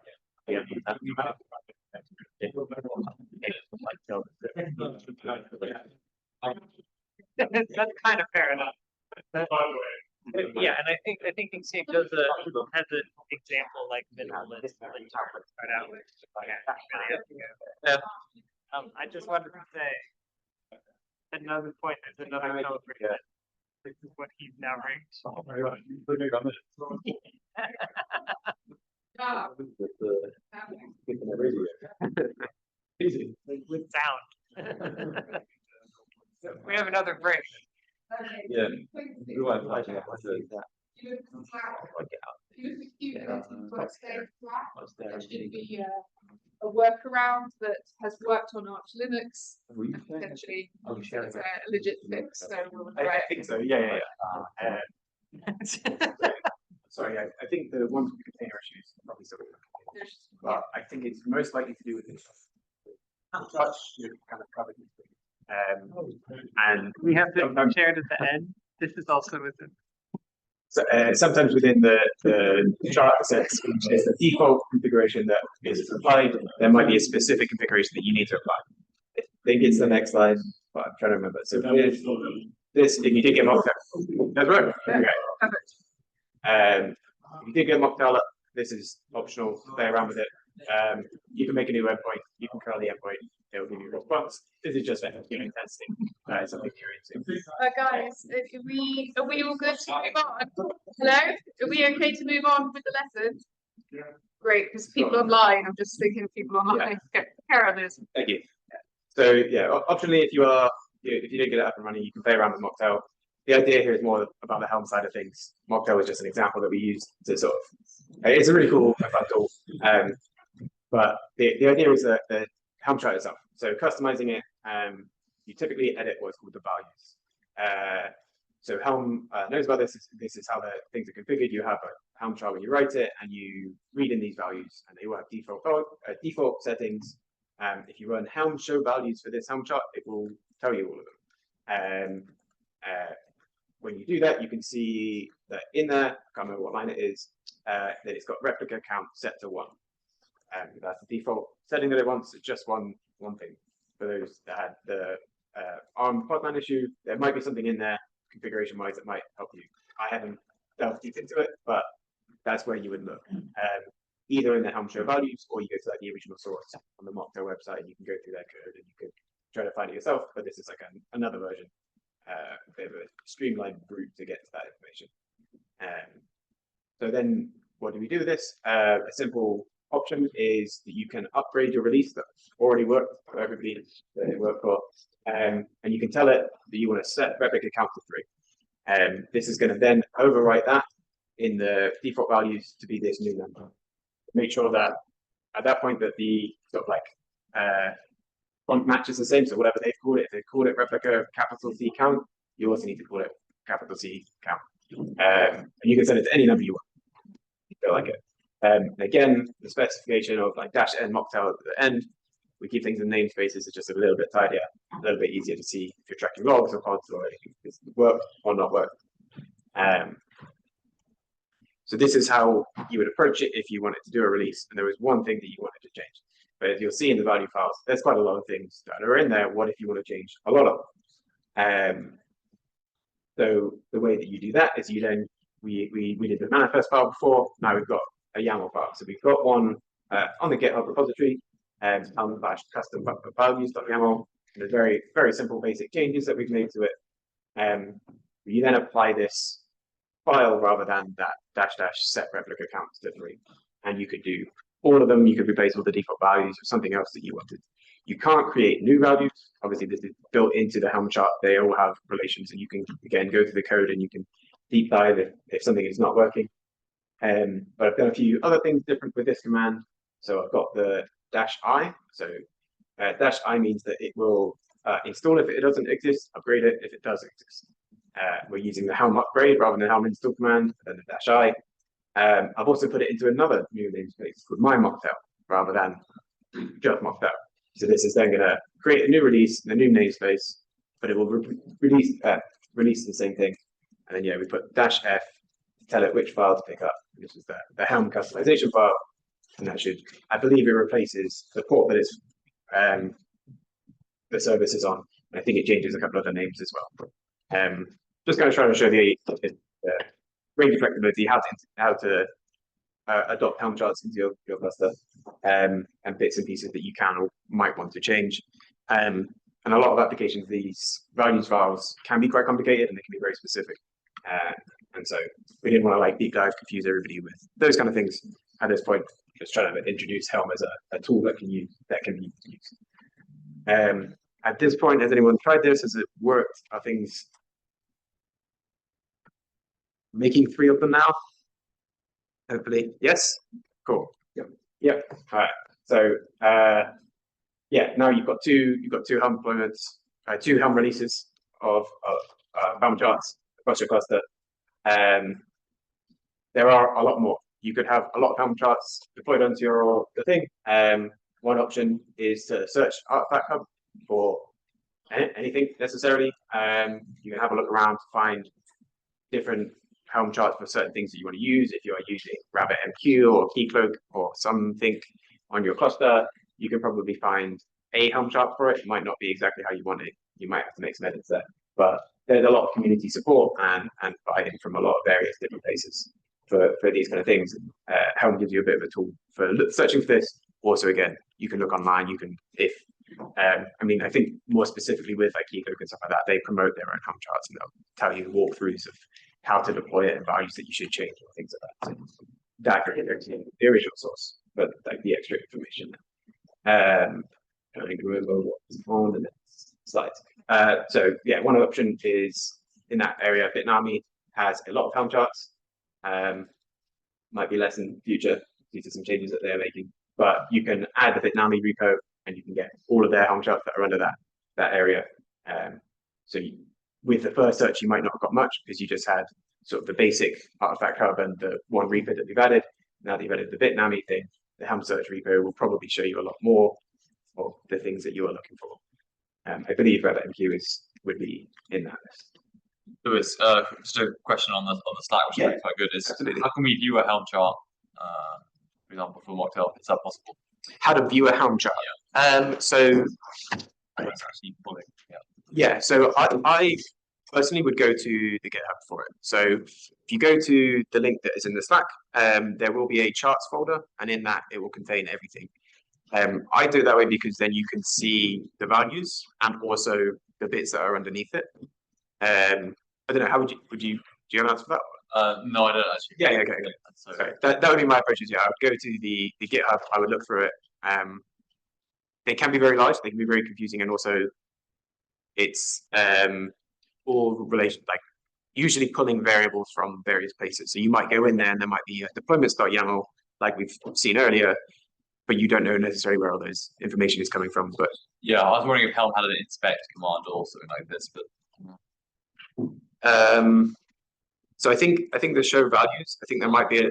That's kind of fair enough. Yeah, and I think Inkscape has an example like minimalist that you start out with. Yeah. I just wanted to say another point. There's another code for that. This is what he's now reached. Easy. With sound. We have another break. Yeah. There should be a workaround that has worked on Arch Linux. Potentially, it's a legit fix. So we'll I try think so. Yeah. Sorry, I think the one with the container issue is probably something. But I think it's most likely to do with this. Touch, you kind of covered it. And We have to share it at the end. This is also within. so, sometimes within the chart sets, which is the default configuration that is applied, there might be a specific configuration that you need to apply. I think it's the next slide, but I'm trying to remember. So this, if you did get mocked up, that's right. Okay. If you did get mocked up, this is optional. Play around with it. You can make a new endpoint. You can curl the endpoint. It will give you a response. This is just testing. Something you're into. guys, are we all good to move on? Hello? Are we okay to move on with the lesson? Yeah. Great, because people online, I'm just thinking of people online. Okay, Karen is. Thank you. So yeah, optionally, if you did get it up and running, you can play around with Mocktail. The idea here is more about the Helm side of things. Mocktail is just an example that we use to sort of. It's a really cool tool. But the idea is that the Helm chart itself. So customizing it, you typically edit what's called the values. So Helm knows about this. This is how the things are configured. You have a Helm chart when you write it, and you read in these values, and they will have default settings. If you run Helm show values for this Helm chart, it will tell you all of them. When you do that, you can see that in there, I can't remember what line it is, that it's got replica count set to 1. That's the default setting that it wants. It's just one thing. For those that had the ARM Podman issue, there might be something in there configuration-wise that might help you. I haven't delved deep into it, but that's where you would look. Either in the Helm show values, or you go to like the original source on the Mocktail website, and you can go through their code and you can try to find it yourself. But this is like another version, a bit of a streamlined route to get to that information. So then, what do we do with this? A simple option is that you can upgrade your release that already worked for everybody that it worked for, and you can tell it that you want to set replica count to 3. This is going to then overwrite that in the default values to be this new number. Make sure that at that point that the sort of like font matches the same. So whatever they've called it, if they called it replica capital C count, you also need to call it capital C count. And you can send it to any number you want. You feel like it. Again, the specification of like -n Mocktail at the end, we keep things in namespaces. It's just a little bit tidier, a little bit easier to see if you're tracking logs or pods or anything. It's work or not work. So this is how you would approach it if you wanted to do a release and there was one thing that you wanted to change. But as you'll see in the value files, there's quite a lot of things that are in there. What if you want to change a lot of them? So the way that you do that is you then, we did the manifest file before, now we've got a YAML file. So we've got one on the GitHub repository, custom values.yaml. There's very, very simple basic changes that we've made to it. You then apply this file rather than that -- set replica count to 3. And you could do all of them. You could replace all the default values with something else that you wanted. You can't create new values. Obviously, this is built into the Helm chart. They all have relations, and you can, again, go through the code and you can deep dive if something is not working. But I've done a few other things different with this command. So I've got the -i. So -i means that it will install if it doesn't exist, upgrade it if it does exist. We're using the Helm upgrade rather than the Helm install command, and then the -i. I've also put it into another new namespace called my Mocktail rather than just Mocktail. So this is then going to create a new release in a new namespace, but it will release the same thing. And then we put -f to tell it which file to pick up. This is the Helm customization file, and that should, I believe, it replaces the port that it's the service is on. And I think it changes a couple of other names as well. Just going to try to show the range of flexibility, how to adopt Helm charts into your cluster, and bits and pieces that you can or might want to change. And a lot of applications, these values files can be quite complicated and they can be very specific. And so we didn't want to like deep dive, confuse everybody with those kind of things at this point. Just trying to introduce Helm as a tool that can be used. At this point, has anyone tried this? Has it worked? Are things making 3 of them now? Hopefully, yes. Cool. Yep. All right. So yeah, now you've got two Helm deployments, 2 Helm releases of Helm charts across your cluster. There are a lot more. You could have a lot of Helm charts deployed onto the thing. One option is to search Artifact Hub for anything necessarily. You can have a look around to find different Helm charts for certain things that you want to use. If you are using RabbitMQ or Keycloak or something on your cluster, you can probably find a Helm chart for it. It might not be exactly how you want it. You might have to make some edits there. But there's a lot of community support and buy-in from a lot of various different places for these kind of things. Helm gives you a bit of a tool for searching for this. Also, again, you can look online. You can, I mean, I think more specifically with like Keycloak and stuff like that, they promote their own Helm charts and they'll tell you walkthroughs of how to deploy it and values that you should change or things like that. So that could be the original source, but like the extra information. I think remember what was on the next slide. So yeah, one option is in that area. Bitnami has a lot of Helm charts. Might be less in future due to some changes that they're making, but you can add the Bitnami repo and you can get all of their Helm charts that are under that area. So with the first search, you might not have got much because you just had sort of the basic Artifact Hub and the one repo that we've added. Now that you've added the Bitnami thing, the Helm search repo will probably show you a lot more of the things that you are looking for. I believe RabbitMQ would be in that list. There was just a question on the Slack, which is quite good. Is absolutely. How can we view a Helm chart, for example, for Mocktail? Is that possible? How to view a Helm chart? So It's actually pulling. yeah, so I personally would go to the GitHub for it. So if you go to the link that is in the Slack, there will be a charts folder, and in that it will contain everything. I do it that way because then you can see the values and also the bits that are underneath it. I don't know. How would you? Do you have an answer for that? No, I don't actually. Yeah. Okay. So that would be my approach. Yeah, I would go to the GitHub. I would look through it. They can be very large. They can be very confusing, and also it's all relation like usually pulling variables from various places. So you might go in there, and there might be a deployments.yaml like we've seen earlier, but you don't know necessarily where all those information is coming from. But yeah, I was wondering if Helm had an inspect command or something like this, but. So I think the show values. I think there might be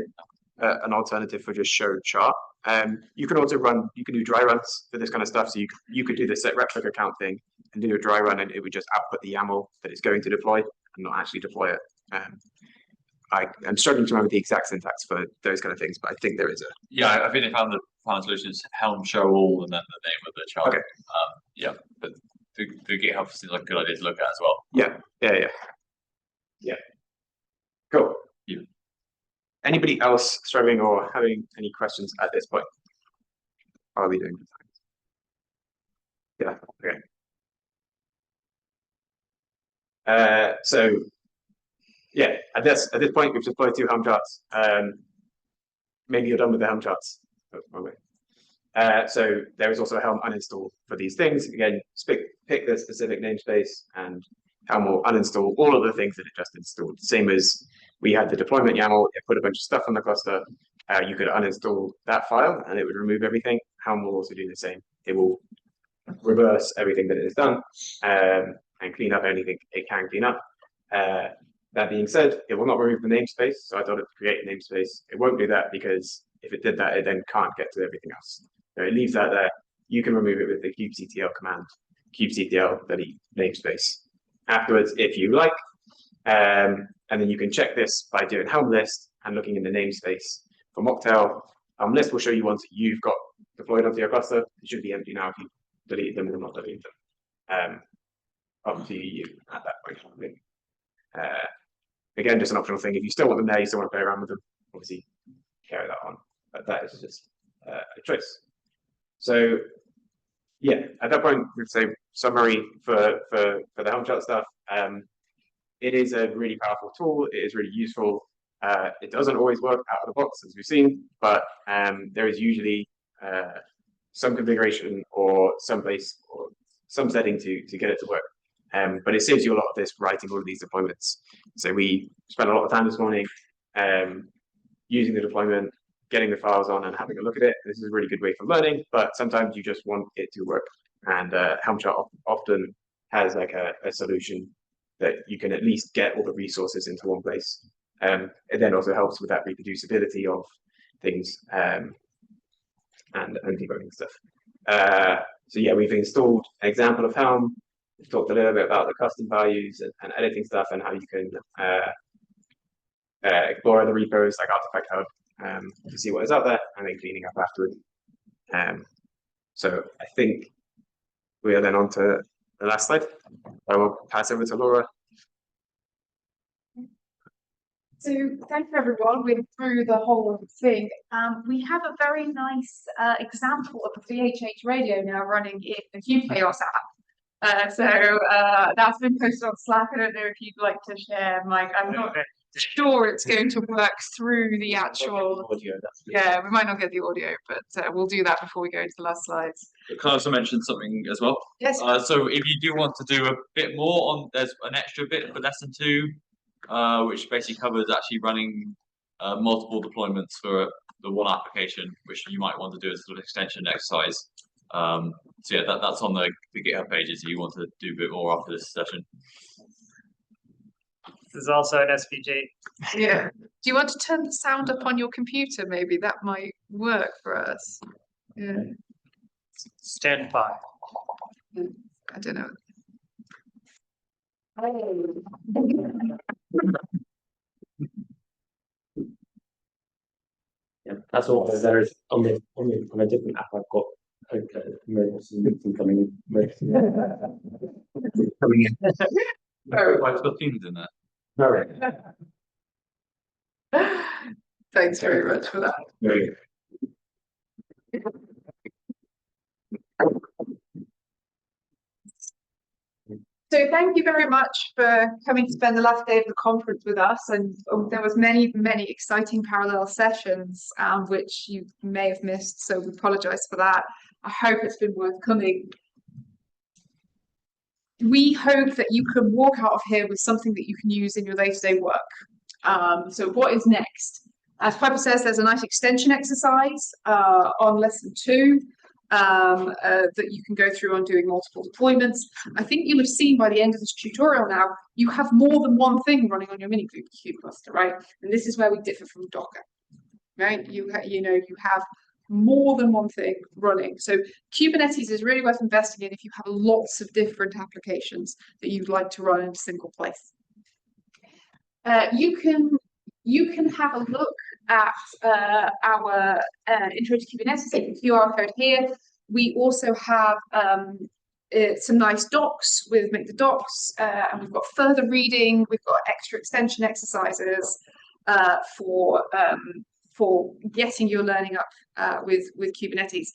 an alternative for just show chart. You can also do dry runs for this kind of stuff. So you could do the set replica count thing and do a dry run, and it would just output the YAML that it's going to deploy and not actually deploy it. I'm struggling to remember the exact syntax for those kind of things, but I think there is a. Yeah, I think they found the final solution is Helm show all and then the name of the chart. Okay. Yeah, but the GitHub seems like a good idea to look at as well. Yeah. Cool. Yeah. Anybody else struggling or having any questions at this point? How are we doing? Yeah. Okay. So yeah, at this point, we've deployed 2 Helm charts. Maybe you're done with the Helm charts. So there is also a Helm uninstall for these things. Again, pick the specific namespace and Helm will uninstall all of the things that it just installed. Same as we had the deployment YAML, it put a bunch of stuff on the cluster. You could uninstall that file and it would remove everything. Helm will also do the same. It will reverse everything that it has done and clean up anything it can clean up. That being said, it will not remove the namespace. So I thought it would create a namespace. It won't do that because if it did that, it then can't get to everything else. So it leaves that there. You can remove it with the kubectl command, kubectl delete namespace afterwards if you like. And then you can check this by doing Helm list and looking in the namespace for Mocktail. Helm list will show you ones that you've got deployed onto your cluster. It should be empty now if you delete them or not delete them. Up to you at that point. Again, just an optional thing. If you still want them there, you still want to play around with them, obviously carry that on. But that is just a choice. So yeah, at that point, we'd say summary for the Helm chart stuff. It is a really powerful tool. It is really useful. It doesn't always work out of the box, as we've seen, but there is usually some configuration or some place or some setting to get it to work. But it saves you a lot of this writing all of these deployments. So we spent a lot of time this morning using the deployment, getting the files on and having a look at it. This is a really good way for learning, but sometimes you just want it to work. And Helm chart often has like a solution that you can at least get all the resources into one place. It then also helps with that reproducibility of things and debugging stuff. So yeah, we've installed an example of Helm. We've talked a little bit about the custom values and editing stuff and how you can explore other repos like Artifact Hub to see what is out there and then cleaning up afterwards. So I think we are then on to the last slide. I will pass over to Laura. So thank you everyone. We're through the whole thing. We have a very nice example of a VHH radio now running in the QChaos app. So that's been posted on Slack. I don't know if you'd like to share, Mike. I'm not sure it's going to work through the actual audio. Yeah, we might not get the audio, but we'll do that before we go into the last slides. Can I also mention something as well? Yes. So if you do want to do a bit more on, there's an extra bit for lesson 2, which basically covers actually running multiple deployments for the one application, which you might want to do as an extension exercise. So yeah, that's on the GitHub pages if you want to do a bit more after this session. This is also an SVG. Yeah. Do you want to turn the sound up on your computer? Maybe that might work for us. Yeah. Stand by. I don't know. Yeah, that's all there is on a different app. I've got emergency meeting coming in. Coming in. I've got Teams in there. All right. Thanks very much for that. Very good. So thank you very much for coming to spend the last day of the conference with us. And there was many exciting parallel sessions, which you may have missed. So we apologise for that. I hope it's been worth coming. We hope that you can walk out of here with something that you can use in your day-to-day work. So what is next? As Piper says, there's a nice extension exercise on lesson 2 that you can go through on doing multiple deployments. I think you'll have seen by the end of this tutorial now, you have more than one thing running on your mini kube cluster, right? And this is where we differ from Docker, right? You have more than one thing running. So Kubernetes is really worth investing in if you have lots of different applications that you'd like to run in a single place. You can have a look at our Intro to Kubernetes QR code here. We also have some nice docs with Make the Docs, and we've got further reading. We've got extra extension exercises for getting your learning up with Kubernetes.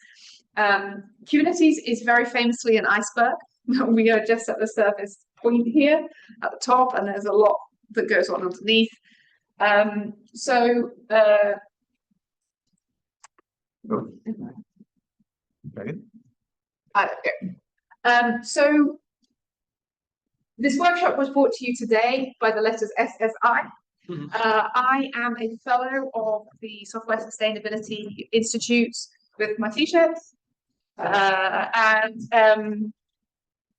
Kubernetes is very famously an iceberg. We are just at the surface point here at the top, and there's a lot that goes on underneath. So this workshop was brought to you today by the letters SSI. I am a fellow of the Software Sustainability Institute with my t-shirts, and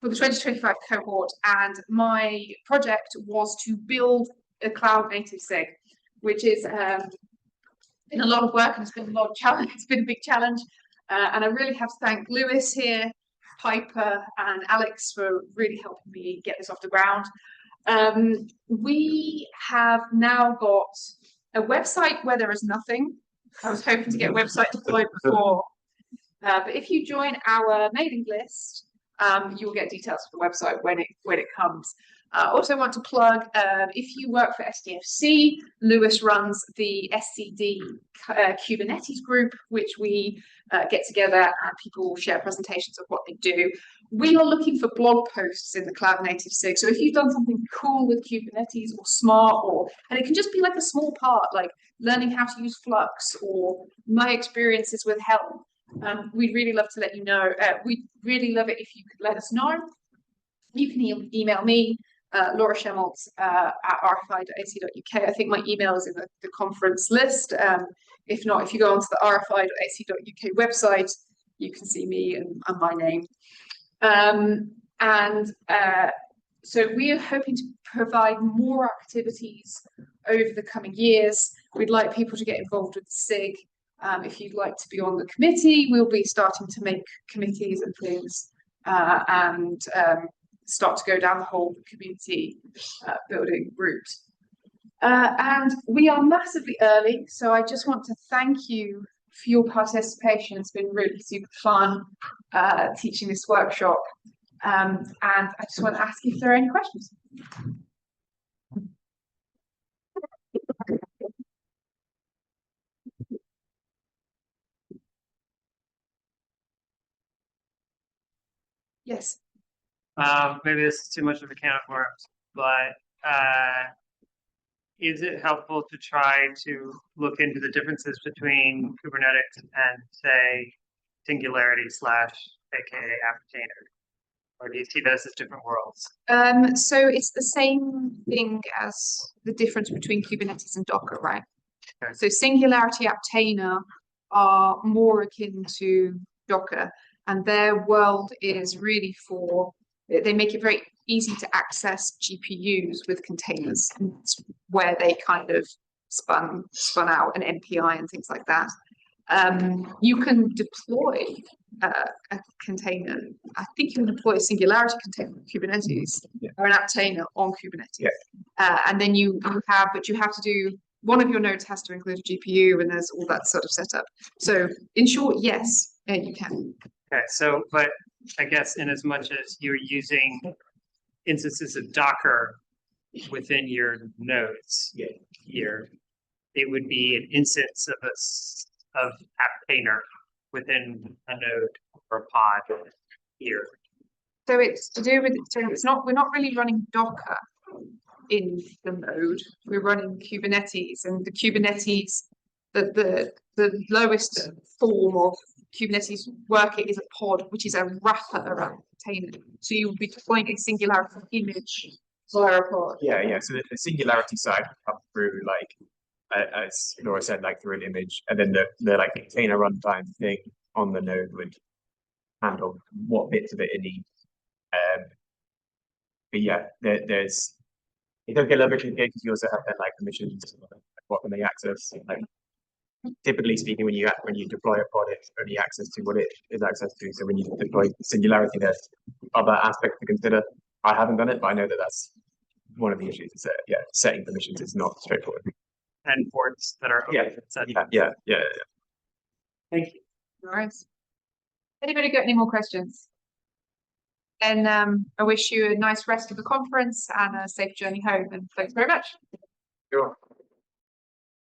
for the 2025 cohort, and my project was to build a cloud native SIG, which is been a lot of work and it's been a lot of challenge. It's been a big challenge, and I really have to thank Lewis here, Piper, and Alex for really helping me get this off the ground. We have now got a website where there is nothing. I was hoping to get a website deployed before, but if you join our mailing list, you'll get details for the website when it comes. Also want to plug, if you work for SDFC, Lewis runs the SCD Kubernetes group, which we get together and people share presentations of what they do. We are looking for blog posts in the Cloud Native SIG. So if you've done something cool with Kubernetes or smart, and it can just be like a small part, like learning how to use Flux or my experiences with Helm, we'd really love to let you know. We'd really love it if you could let us know. You can email me, Laura Shemilt at rfi.ac.uk. I think my email is in the conference list. If not, if you go onto the rfi.ac.uk website, you can see me and my name. So we are hoping to provide more activities over the coming years. We'd like people to get involved with the SIG. If you'd like to be on the committee, we'll be starting to make committees and things and start to go down the whole community building route. And we are massively early, so I just want to thank you for your participation. It's been really super fun teaching this workshop. And I just want to ask if there are any questions. Yes. Maybe this is too much of a can of worms, but is it helpful to try to look into the differences between Kubernetes and, say, Singularity / aka Aptainer? Or do you see those as different worlds? So it's the same thing as the difference between Kubernetes and Docker, right? Okay. So Singularity Aptainer are more akin to Docker, and their world is really they make it very easy to access GPUs with containers, and that's where they kind of spun out an NPI and things like that. You can deploy a container. I think you can deploy a Singularity container on Kubernetes or an Aptainer on Kubernetes. And then you have to do, one of your nodes has to include a GPU, and there's all that sort of setup. So in short, yes, you can. Okay, so, but I guess in as much as you're using instances of Docker within your nodes here, it would be an instance of Aptainer within a node or a pod here. So it's to do with, so we're not really running Docker in the node, we're running Kubernetes, and the Kubernetes, the lowest form of Kubernetes worker is a pod, which is a wrapper around the container. So you would be deploying a Singularity image via a pod. Yeah. So the Singularity side would come through, like, as Laura said, like through an image, and then the like container runtime thing on the node would handle what bits of it it needs. But yeah, there's it does get a little bit complicated because you also have then like permissions, like what can they access? Like, typically speaking, when you deploy a pod, it's only access to what it is access to. So when you deploy Singularity, there's other aspects to consider. I haven't done it, but I know that that's one of the issues. Is that setting permissions is not straightforward. And ports that are Yeah. Thank you. All right. Anybody got any more questions? And I wish you a nice rest of the conference and a safe journey home. And thanks very much. Sure.